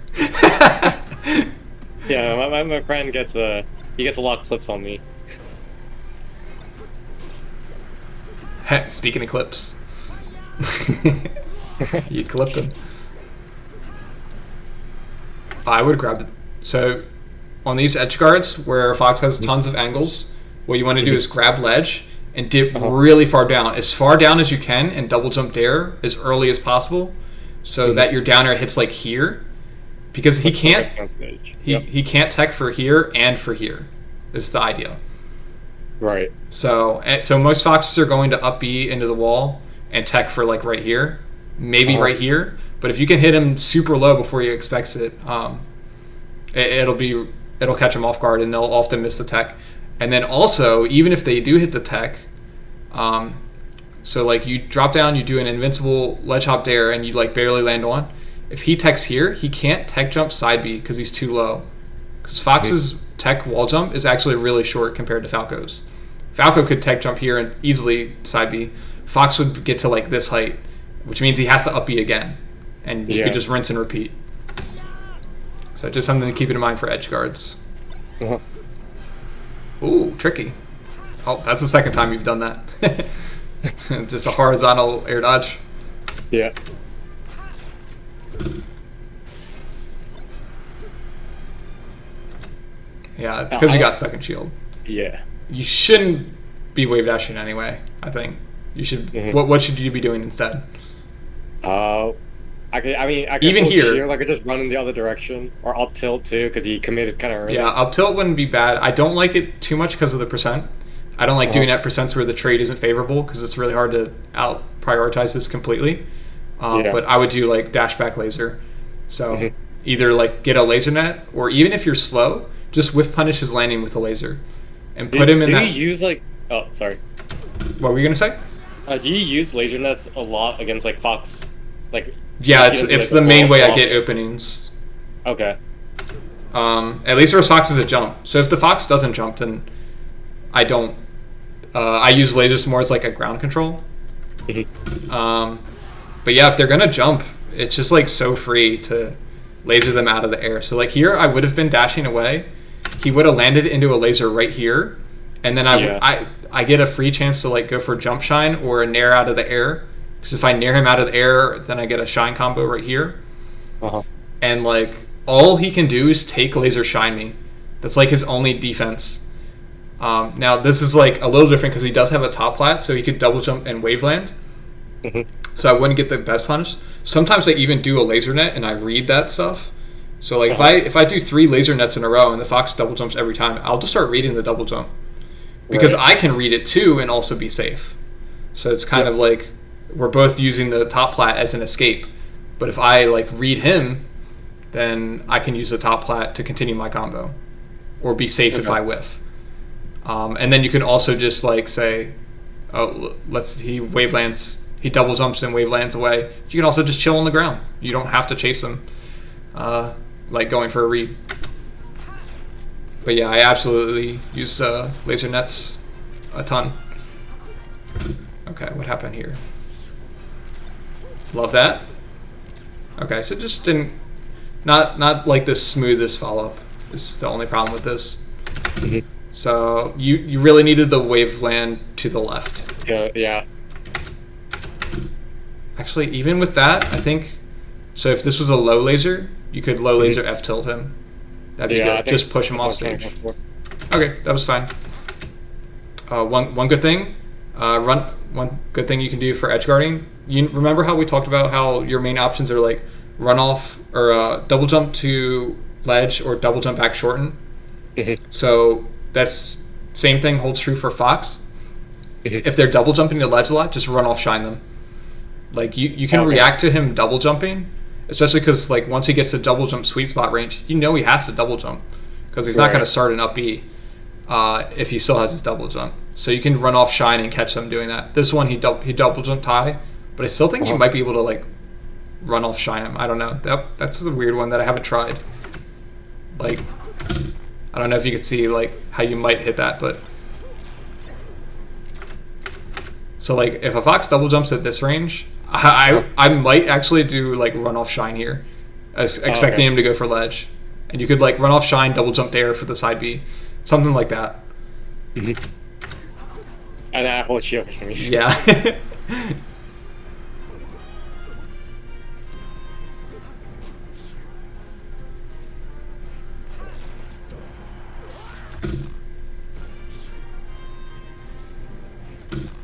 Yeah, my friend gets a lot of clips on me. Speaking of clips, you clipped him. I would grab it. So on these edge guards where Fox has tons of angles, what you want to do is grab ledge and dip really far down as you can, and double jump dare as early as possible, so that your down air hits like here, because he can't on stage. he can't tech for here and for here. Is the idea. Right. So most Foxes are going to up B into the wall and tech for like right here, maybe right here. But if you can hit him super low before he expects it, it'll catch him off guard, and they'll often miss the tech. And then also, even if they do hit the tech, so like you drop down, you do an invincible ledge hop dare, and you like barely land on. If he techs here, he can't tech jump side B because he's too low. Because Fox's tech wall jump is actually really short compared to Falco's. Falco could tech jump here and easily side B. Fox would get to like this height, which means he has to up B again, and you could just rinse and repeat. So just something to keep in mind for edge guards. Uh-huh. Ooh, tricky. Oh, that's the second time you've done that. Just a horizontal air dodge. Yeah. Yeah, it's because you got stuck in shield. Yeah. You shouldn't be wave dashing anyway, I think. You should. What should you be doing instead? I could Even hold here. shield. I could just run in the other direction or up tilt too, because he committed kind of early. Yeah, up tilt wouldn't be bad. I don't like it too much because of the percent. I don't like doing Uh-huh. at percents where the trade isn't favorable because it's really hard to out prioritize this completely. Yeah. But I would do like dash back laser. So hmm either like get a laser net, or even if you're slow, just whiff punish his landing with a laser, and put him in Do you that. use like? Oh, sorry. What were you gonna say? Do you use laser nets a lot against like Fox? Like, do you Yeah, see them do it's like the the main full way I flop? get openings. Okay. At least versus Fox is a jump. So if the Fox doesn't jump, then I don't. I use lasers more as like a ground control. Mhm. But yeah, if they're gonna jump, it's just like so free to laser them out of the air. So like here, I would have been dashing away. He would have landed into a laser right here, and then Yeah. I get a free chance to like go for jump shine or a nair out of the air. Because if I nair him out of the air, then I get a shine combo right here. Uh-huh. And like all he can do is take laser shine me. That's like his only defense. Now this is like a little different because he does have a top plat, so he could double jump and wave land. hmm So I wouldn't get the best punish. Sometimes I even do a laser net and I read that stuff. So like Uh-huh. if I do 3 laser nets in a row and the fox double jumps every time, I'll just start reading the double jump because Right. I can read it too and also be safe. So it's kind Yep. of like we're both using the top plat as an escape. But if I like read him, then I can use the top plat to continue my combo or be safe if Okay. I whiff. And then you can also just like say, oh, he wavelands, he double jumps and wavelands away. You can also just chill on the ground. You don't have to chase him, like going for a read. But yeah, I absolutely use laser nets a ton. Okay, what happened here? Love that. Okay, so just didn't, not like the smoothest follow up is the only problem with this. Mhm. So you really needed the waveland to the left. Yeah. Actually, even with that, I think, so if this was a low laser, you could low laser F tilt him. That'd be Yeah. I good. think Just push him that's off what I was trying stage. to go for. Okay, that was fine. One good thing, one good thing you can do for edge guarding. You remember how we talked about how your main options are like run off or double jump to ledge or double jump back shorten. Mhm. So that's same thing holds true for Fox. Mhm. If they're double jumping to ledge a lot, just run off shine them. Like you can Okay. react to him double jumping, especially because like once he gets to double jump sweet spot range, you know he has to double jump because he's not Right. going to start an up B if he still has his double jump. So you can run off shine and catch them doing that. This one he double jumped high, but I still think you Uh-huh. might be able to like run off shine him. I don't know. That's a weird one that I haven't tried. Like I don't know if you could see like how you might hit that, but so like if a fox double jumps at this range, I might actually do like run off shine here, as expecting okay. him to go for ledge, and you could like run off shine, double jump dare for the side B, something like that. Mhm. And then I hold shield for some reason. Yeah.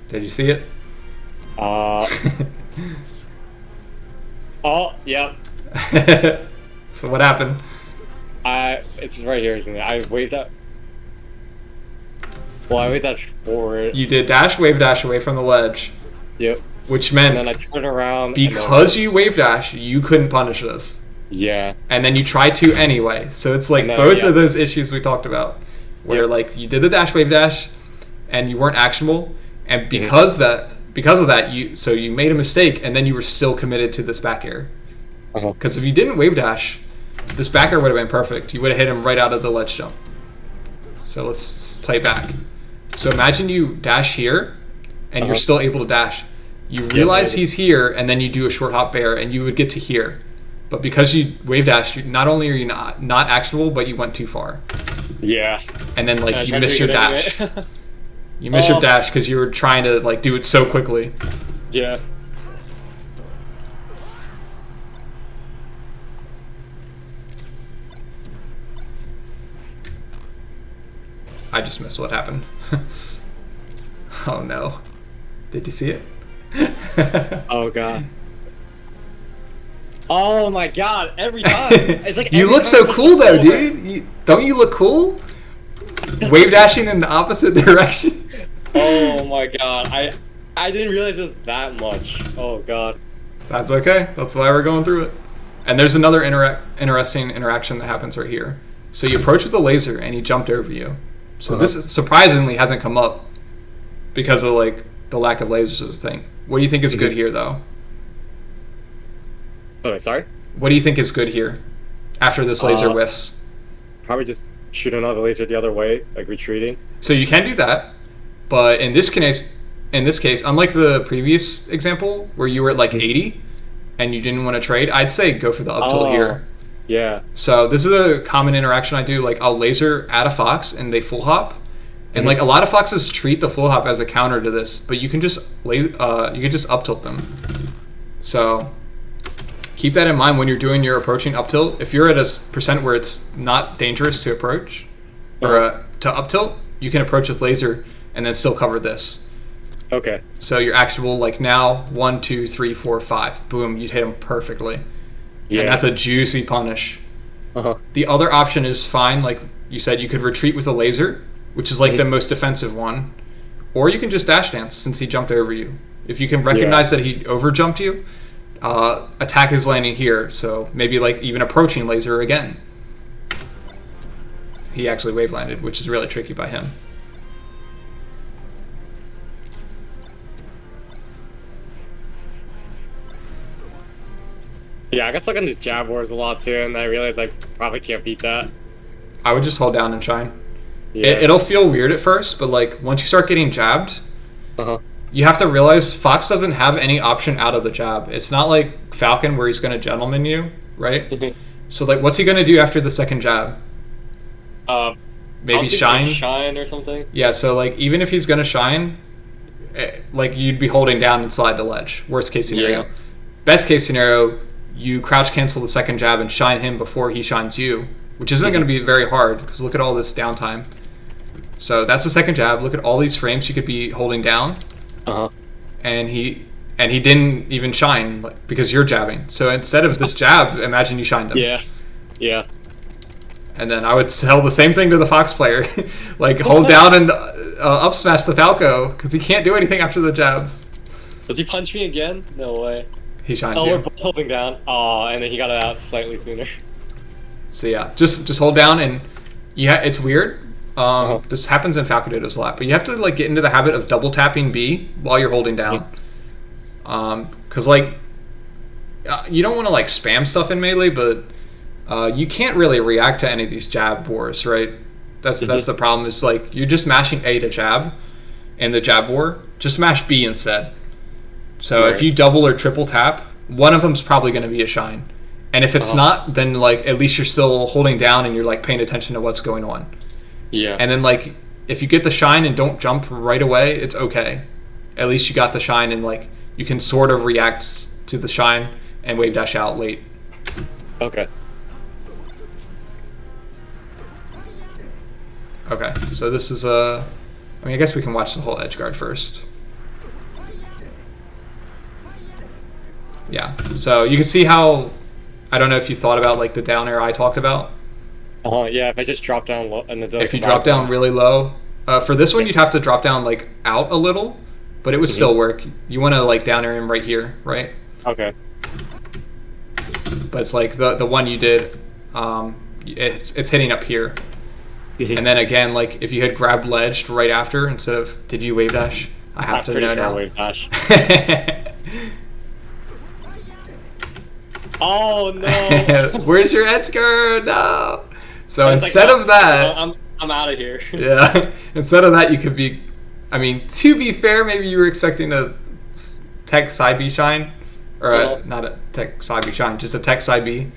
Did you see it? Uh. Oh, yep. So what happened? It's right here, isn't it? I waved that. Well, I waved that forward. You did dash wave dash away from the ledge, Yep. which And then meant I turned around. because you wave dash, you couldn't punish this. Yeah. And then you try to anyway. So it's like And then, both yeah. of those issues we talked about, where Yep. like you did the dash wave dash, and you weren't actionable, and Mm-hmm. because of that, you made a mistake, and then you were still committed to this back air. Uh-huh. Because if you didn't wave dash, this back air would have been perfect. You would have hit him right out of the ledge jump. So let's play back. So imagine you dash here, and you're Uh-huh. still able to dash. You Yeah, realize but I he's here, and then you do a short hop bear, and you would get to here. But because you wave dash, not only are you not actionable, but you went too far. Yeah. And then like And I you tried to missed do your it dash. anyway. You missed your Oh. dash because you were trying to like do it so quickly. Yeah. I just missed what happened. Oh no. Did you see it? Oh god. Oh my god, every time. It's like You every look time so it's cool though, over. dude. Don't you look cool? Wave dashing in the opposite direction. Oh my god. I didn't realize it was that much. Oh god. That's okay. That's why we're going through it. And there's another interesting interaction that happens right here. So you approach with a laser, and he jumped over you. So this surprisingly hasn't come up because of like the lack of lasers as a thing. What do you think is good here, though? Oh, sorry? What do you think is good here after this laser Uh, whiffs? Probably just shoot another laser the other way, like retreating. So you can do that, but in this case, unlike the previous example where you were at like 80 and you didn't want to trade, I'd say go for the up tilt here. Yeah. So this is a common interaction I do. Like I'll laser at a fox and they full hop, and like a lot of foxes treat the full hop as a counter to this, but you can just up tilt them. So keep that in mind when you're doing your approaching up tilt. If you're at a percent where it's not dangerous to approach or to up tilt, you can approach with laser and then still cover this. Okay. So your actual like now 1, 2, 3, 4, 5, boom, you'd hit him perfectly. Yeah. And that's a juicy punish. Uh-huh. The other option is fine, like you said, you could retreat with a laser, which is like the most defensive one, or you can just dash dance since he jumped over you. If you can recognize that he over jumped you, attack is landing here, so maybe like even approaching laser again. He actually wave landed, which is really tricky by him. Yeah, I got stuck on these jab wars a lot too, and I realized I probably can't beat that. I would just hold down and shine. Yeah. It'll feel weird at first, but like once you start getting jabbed, Uh-huh. you have to realize Fox doesn't have any option out of the jab. It's not like Falcon where he's going to gentleman you, right? So like what's he going to do after the second jab? Maybe shine? Shine or something? Yeah, so like even if he's going to shine, like you'd be holding down and slide the ledge. Worst case scenario. Yeah. Best case scenario, you crouch cancel the second jab and shine him before he shines you, which isn't going to be very hard because look at all this downtime. So that's the second jab. Look at all these frames you could be holding down. Uh-huh. And he didn't even shine because you're jabbing. So instead of this jab, imagine you shined him. Yeah. Yeah. And then I would tell the same thing to the Fox player, like hold down and up smash the Falco because he can't do anything after the jabs. Does he punch me again? No way. He shines Oh, you. we're both holding down. Oh, and then he got it out slightly sooner. So yeah, just hold down and yeah, it's weird. This happens in Falco Dittos a lot, but you have to like get into the habit of double tapping B while you're holding down, because like you don't want to like spam stuff in melee, but you can't really react to any of these jab wars, right? That's the problem. Is like you're just mashing A to jab, in the jab war. Just mash B instead. So if you double or triple tap, one of them's probably going to be a shine, and if it's not, then like at least you're still holding down and you're like paying attention to what's going on. Yeah. And then like if you get the shine and don't jump right away, it's okay. At least you got the shine and like you can sort of react to the shine and wave dash out late. Okay. Okay, so this is I mean, I guess we can watch the whole edge guard first. Yeah, so you can see how, I don't know if you thought about like the down air I talked about. Yeah, if I just drop down low and then If you drop down really low, for this one you'd have to drop down like out a little, but it would still work. You want to like down air him right here, right? Okay. But it's like the one you did, it's hitting up here. And then again, like if you had grabbed ledged right after instead of did you wave dash? I have to know now. Wave dash. Oh no! Where's your edge guard? No. So It's instead like, of that, I'm out of here. yeah. Instead of that, you could be. I mean, to be fair, maybe you were expecting a tech side B shine, or not a tech side B shine, just a tech side B.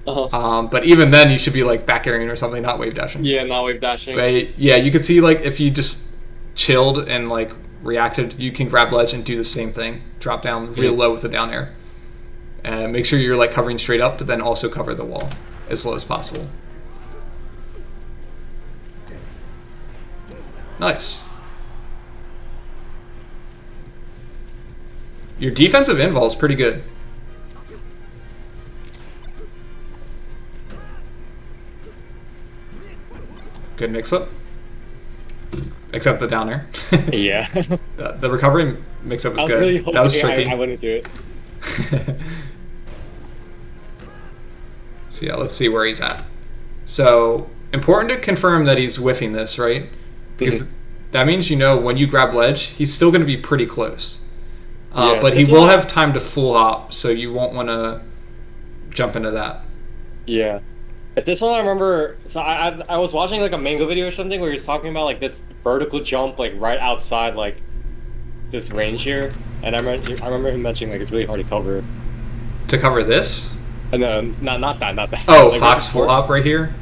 But even then, you should be like back airing or something, not wave dashing. Yeah, not wave dashing. But yeah, you could see like if you just chilled and like reacted, you can grab ledge and do the same thing. Drop down real low with the down air. And make sure you're like covering straight up, but then also cover the wall as low as possible. Nice. Your defensive invol is pretty good. Good mix-up. Except the down air. Yeah. The recovery mix-up was I was good. really hoping That was tricky. I wouldn't do it. So yeah, let's see where he's at. So important to confirm that he's whiffing this, right? Because that means when you grab ledge, he's still going to be pretty close. But he will have time to full hop, so you won't want to jump into that. Yeah. At this one, I remember. So I was watching like a Mango video or something where he was talking about like this vertical jump like right outside like this range here, and I remember him mentioning like it's really hard to cover. To cover this? No, not that. Oh, like, Fox full hop right here.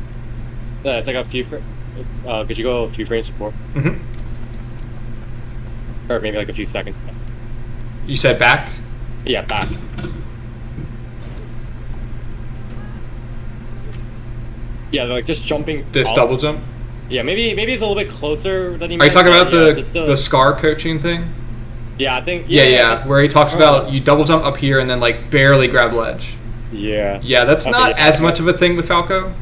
Yeah, it's like a few. Could you go a few frames before? Mm-hmm. Or maybe like a few seconds back. You said back? Yeah, back. Yeah, like just jumping. This up. double jump? Yeah, maybe it's a little bit closer than he. Are you talking about the SCAR coaching thing? Yeah, I think. Yeah. Where he talks about you double jump up here and then like barely grab ledge. Yeah. Yeah, that's not as much of a thing with Falco.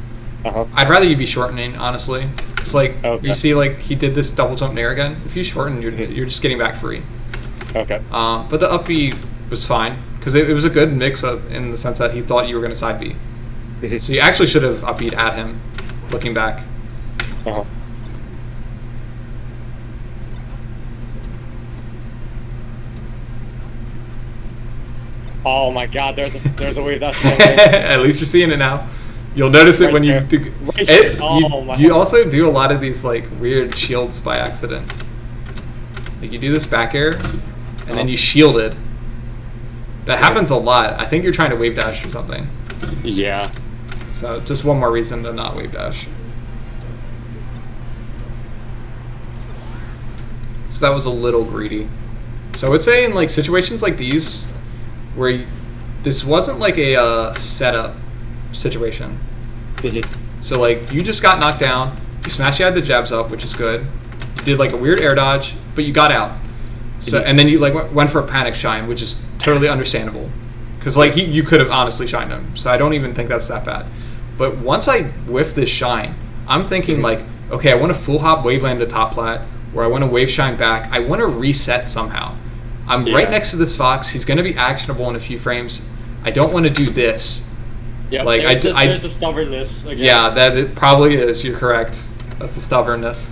Uh-huh. I'd rather you be shortening, honestly. It's like you see, like he did this double jump nair again. If you shorten, you're just getting back free. Okay. But the up B was fine because it was a good mix up in the sense that he thought you were going to side B. So you actually should have up B'd at him, looking back. Uh-huh. Oh my God! There's a wave dash. At least you're seeing it now. You'll notice it when you do. You also do a lot of these like weird shields by accident. Like you do this back air, and then you shield it. That happens a lot. I think you're trying to wave dash or something. Yeah. So just one more reason to not wave dash. So that was a little greedy. So I would say in like situations like these, where this wasn't like a setup situation. So like you just got knocked down, you smashed the jabs up, which is good. You did like a weird air dodge, but you got out. So and then you like went for a panic shine, which is totally understandable, because like you could have honestly shined him. So I don't even think that's that bad. But once I whiff this shine, I'm thinking like, okay, I want to full hop wave land to top plat, or I want to wave shine back. I want to reset somehow. I'm right next to this Fox. He's going to be actionable in a few frames. I don't want to do this. Yeah, like there's the stubbornness. Again. Yeah, that it probably is. You're correct. That's the stubbornness.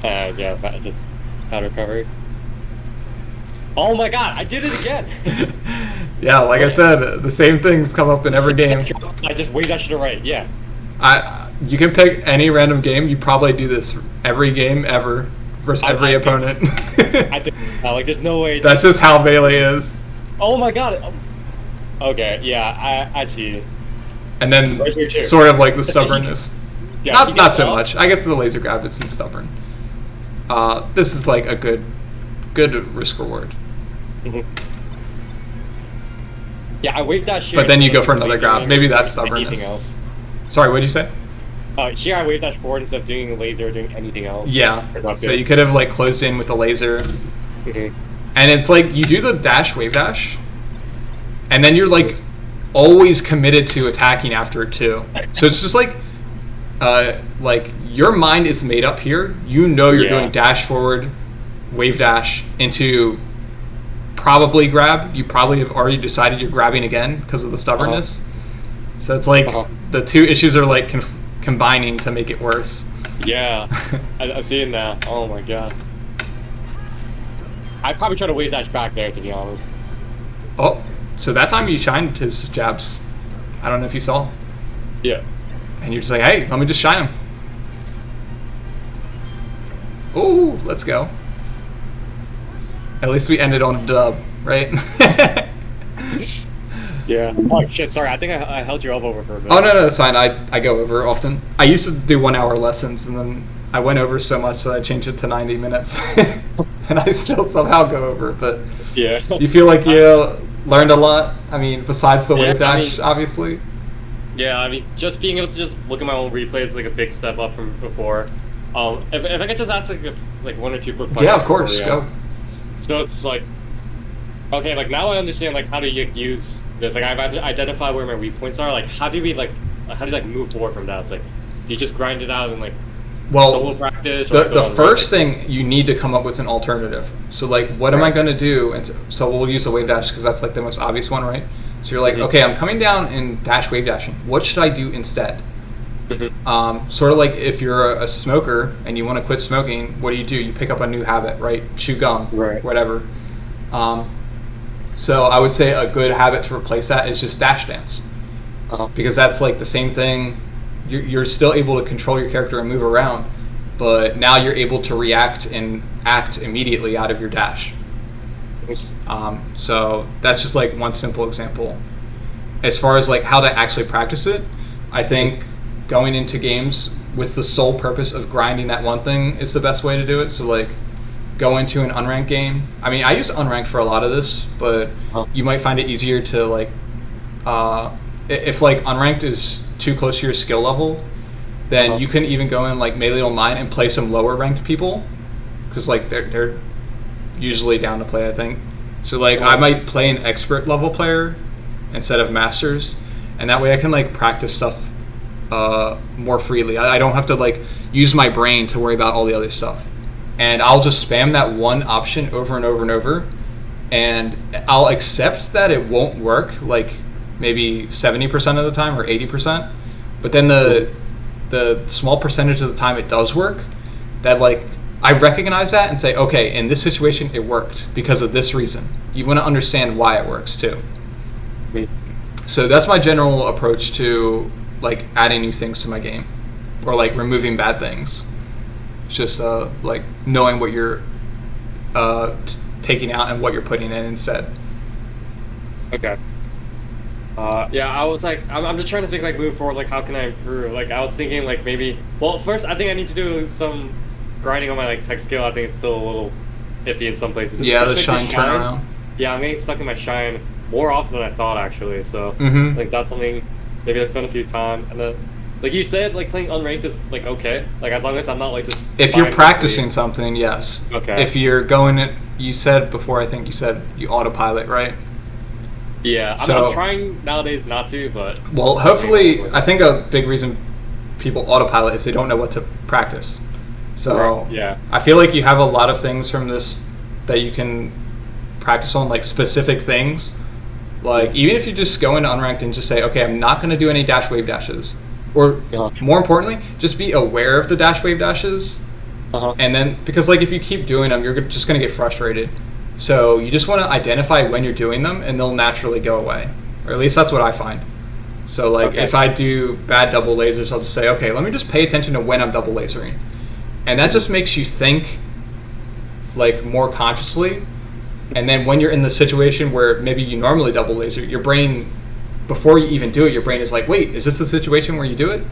Yeah, just bad recovery. Oh my God, I did it again. Yeah, like I said, the same things come up in every game. I just wave dash to the right. Yeah. You can pick any random game. You probably do this every game ever versus every opponent. I think like there's no way. That's just how Melee is. Oh my God. Okay, yeah, I see. And then sort of like the stubbornness. Yeah, not so much. I guess the laser grab isn't stubborn. This is like a good risk reward. Yeah, I waved that shit. But then you go for another grab. Maybe that's stubbornness. Anything else? Sorry, what did you say? Here I waved dash forward instead of doing a laser or doing anything else. Yeah. So you could have like closed in with the laser. And it's like you do the dash wave dash, and then you're like always committed to attacking after it too. So it's just like your mind is made up here. You know you're doing dash forward, wave dash into probably grab. You probably have already decided you're grabbing again because of the stubbornness. So it's like the two issues are like combining to make it worse. Yeah, I see it now. Oh my God. I'd probably try to wave dash back there, to be honest. Oh, so that time you shined his jabs. I don't know if you saw. Yeah. And you're just like, hey, let me just shine him. Oh, let's go. At least we ended on a dub, right? Yeah. Oh shit, sorry, I think I held your elbow over for a bit. Oh, no, that's fine. I go over often. I used to do 1 hour lessons, and then I went over so much that I changed it to 90 minutes. And I still somehow go over, but yeah. Do you feel like you learned a lot? I mean, besides the wave dash, obviously? Yeah, I mean, just being able to just look at my own replay is like a big step up from before. If I could just ask like one or two quick questions. Yeah, of course, go. So it's like, okay, like now I understand like how to use this. Like I've identified where my weak points are. Like how do you move forward from that? It's like, do you just grind it out in like Well, solo practice? Or the first thing you need to come up with an alternative. So like, what am I going to do? And so we'll use the wave dash because that's like the most obvious one, right? So you're like, okay, I'm coming down and dash wave dashing. What should I do instead? Sort of like if you're a smoker and you want to quit smoking, what do? You pick up a new habit, right? Chew gum, whatever. So I would say a good habit to replace that is just dash dance, because that's like the same thing. You're still able to control your character and move around, but now you're able to react and act immediately out of your dash. So that's just like one simple example. As far as like how to actually practice it, I think going into games with the sole purpose of grinding that one thing is the best way to do it. So like go into an unranked game. I mean, I use unranked for a lot of this, but you might find it easier to like if like unranked is too close to your skill level, then you can even go in like Melee Online and play some lower ranked people, because like they're usually down to play, I think. So like I might play an expert level player instead of masters, and that way I can like practice stuff more freely. I don't have to like use my brain to worry about all the other stuff, and I'll just spam that one option over and over and over, and I'll accept that it won't work like maybe 70% of the time or 80%, but then the small percentage of the time it does work, that like I recognize that and say, okay, in this situation it worked because of this reason. You want to understand why it works too. So that's my general approach to like adding new things to my game, or like removing bad things. It's just like knowing what you're taking out and what you're putting in instead. Okay. Yeah, I was like, I'm just trying to think like moving forward, like how can I improve? Like I was thinking like maybe, well, first I think I need to do some grinding on my like tech skill. I think it's still a little iffy in some places. Yeah, the shine turnaround. Yeah, I'm getting stuck in my shine more often than I thought actually. So like that's something maybe I've spent a few time. And then like you said, like playing unranked is like okay, like as long as I'm not like just. If you're practicing something, yes. Okay. If you're going it, you said before, I think you said you autopilot, right? Yeah, I'm trying nowadays not to, but. Well, hopefully, I think a big reason people autopilot is they don't know what to practice. So yeah, I feel like you have a lot of things from this that you can practice on, like specific things. Like even if you just go into unranked and just say, okay, I'm not going to do any dash wave dashes, or more importantly, just be aware of the dash wave dashes, and then because like if you keep doing them, you're just going to get frustrated. So you just want to identify when you're doing them, and they'll naturally go away, or at least that's what I find. So like if I do bad double lasers, I'll just say, okay, let me just pay attention to when I'm double lasering, and that just makes you think like more consciously. And then when you're in the situation where maybe you normally double laser, your brain, before you even do it, your brain is like, wait, is this the situation where you do it?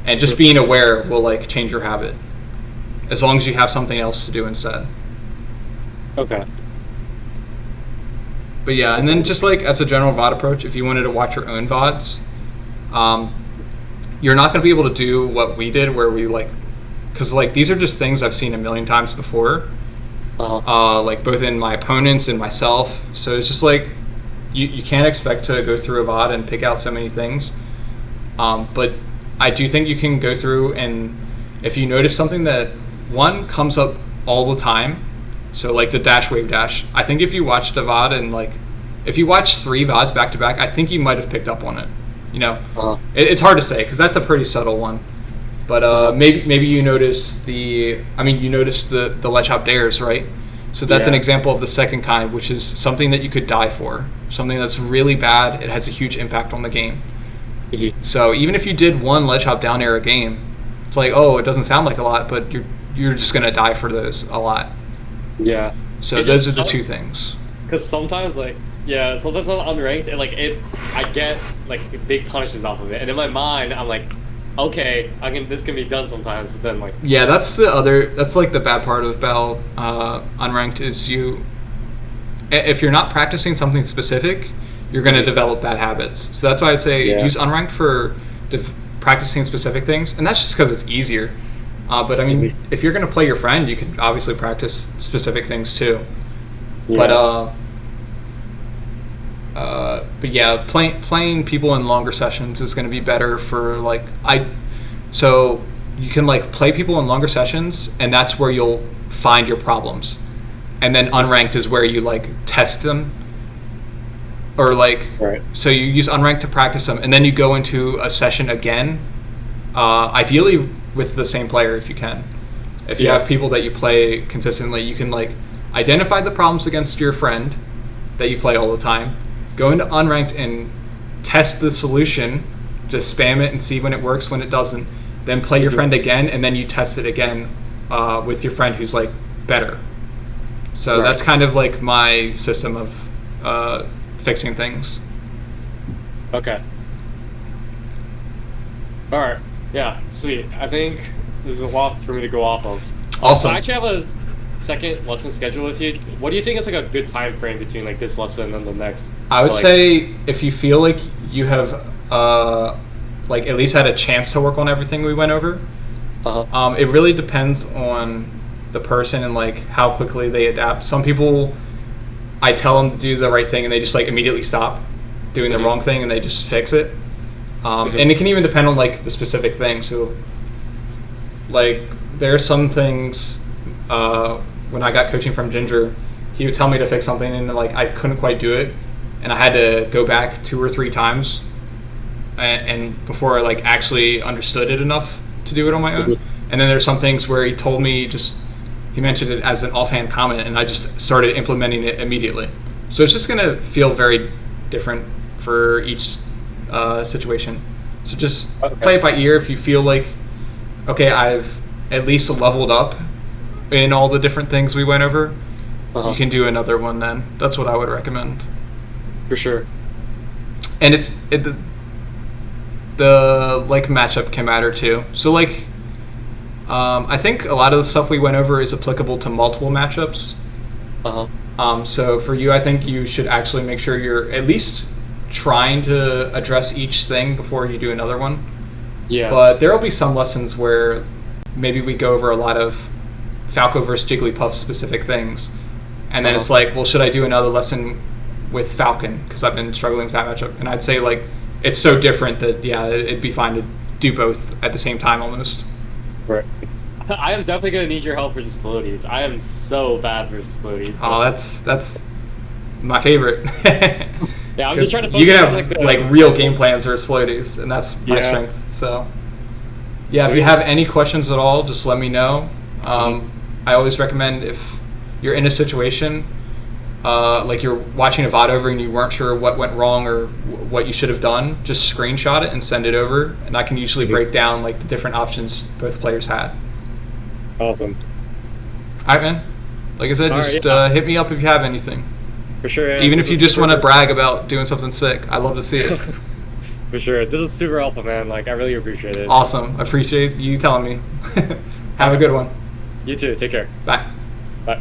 And just being aware will like change your habit, as long as you have something else to do instead. Okay. But yeah, and then just like as a general VOD approach, if you wanted to watch your own VODs, you're not going to be able to do what we did, where we like, because like these are just things I've seen a million times before, like both in my opponents and myself. So it's just like you can't expect to go through a VOD and pick out so many things. But I do think you can go through, and if you notice something that one comes up all the time, so like the dash wave dash, I think if you watched a VOD and like if you watch 3 VODs back to back, I think you might have picked up on it. You know, it's hard to say because that's a pretty subtle one. But maybe you notice you noticed the ledge hop dares, right? So that's an example of the second kind, which is something that you could die for, something that's really bad. It has a huge impact on the game. So even if you did one ledge hop down air a game, it's like, oh, it doesn't sound like a lot, but you're just gonna die for those a lot. Yeah. So those are the two things. Because sometimes on unranked, and I get like big punishes off of it, and in my mind I'm like, okay, this can be done sometimes, but then like. Yeah, that's like the bad part about unranked is if you're not practicing something specific, you're going to develop bad habits. So that's why I'd say use unranked for practicing specific things, and that's just because it's easier. But I mean, if you're going to play your friend, you can obviously practice specific things too. Yeah. But yeah, playing people in longer sessions is going to be better for like So you can like play people in longer sessions, and that's where you'll find your problems. And then unranked is where you like test them, or like Right. so you use unranked to practice them, and then you go into a session again, ideally with the same player if you can. If you Yeah. have people that you play consistently, you can like identify the problems against your friend that you play all the time, go into unranked and test the solution, just spam it and see when it works, when it doesn't, then play your friend again, and then you test it again with your friend who's like better. So Right. that's kind of like my system of fixing things. Okay. All right. Yeah. Sweet. I think this is a lot for me to go off of. Awesome. So I actually have a second lesson scheduled with you. What do you think is like a good time frame between like this lesson and the next? I would Like- say if you feel like you have like at least had a chance to work on everything we went over, Uh-huh. it really depends on the person and like how quickly they adapt. Some people, I tell them to do the right thing and they just like immediately stop doing the Mhm. wrong thing and they just fix it. Mhm. And it can even depend on like the specific thing. So like there are some things when I got coaching from Ginger, he would tell me to fix something and like I couldn't quite do it, and I had to go back 2 or 3 times and before I like actually understood it enough to do it on my own. Mhm. And then there's some things where he told me he mentioned it as an offhand comment and I just started implementing it immediately. So it's just gonna feel very different for each situation. So just Okay. play it by ear. If you feel like, okay, I've at least leveled up in all the different things we went over, Uh-huh. you can do another one then. That's what I would recommend. For sure. And the like matchup can matter too. So like I think a lot of the stuff we went over is applicable to multiple matchups. Uh-huh. So for you, I think you should actually make sure you're at least trying to address each thing before you do another one. Yeah. But there will be some lessons where maybe we go over a lot of Falco versus Jigglypuff specific things. And then it's like, well, should I do another lesson with Falcon? Because I've been struggling with that matchup. And I'd say, like, it's so different that, yeah, it'd be fine to do both at the same time almost. Right. I am definitely gonna need your help versus floaties. I am so bad versus floaties. Oh, that's my favorite. Yeah, I'm just trying to you focus can on, have like, the- real game plans versus floaties, and that's my Yeah. strength. So yeah, if Sweet. you have any questions at all, just let me know. I always recommend if you're in a situation like you're watching a VOD over and you weren't sure what went wrong or what you should have done, just screenshot it and send it over, and I can usually break down like the different options both players had. Awesome. All right, man. Like I said, All right, just yeah. hit me up if you have anything. For sure. Yeah. Even This if you is just super- want to brag about doing something sick, I love to see it. For sure. This is super helpful, man. Like, I really appreciate it. Awesome. I appreciate you telling me. Have a good one. You too. Take care. Bye. Bye.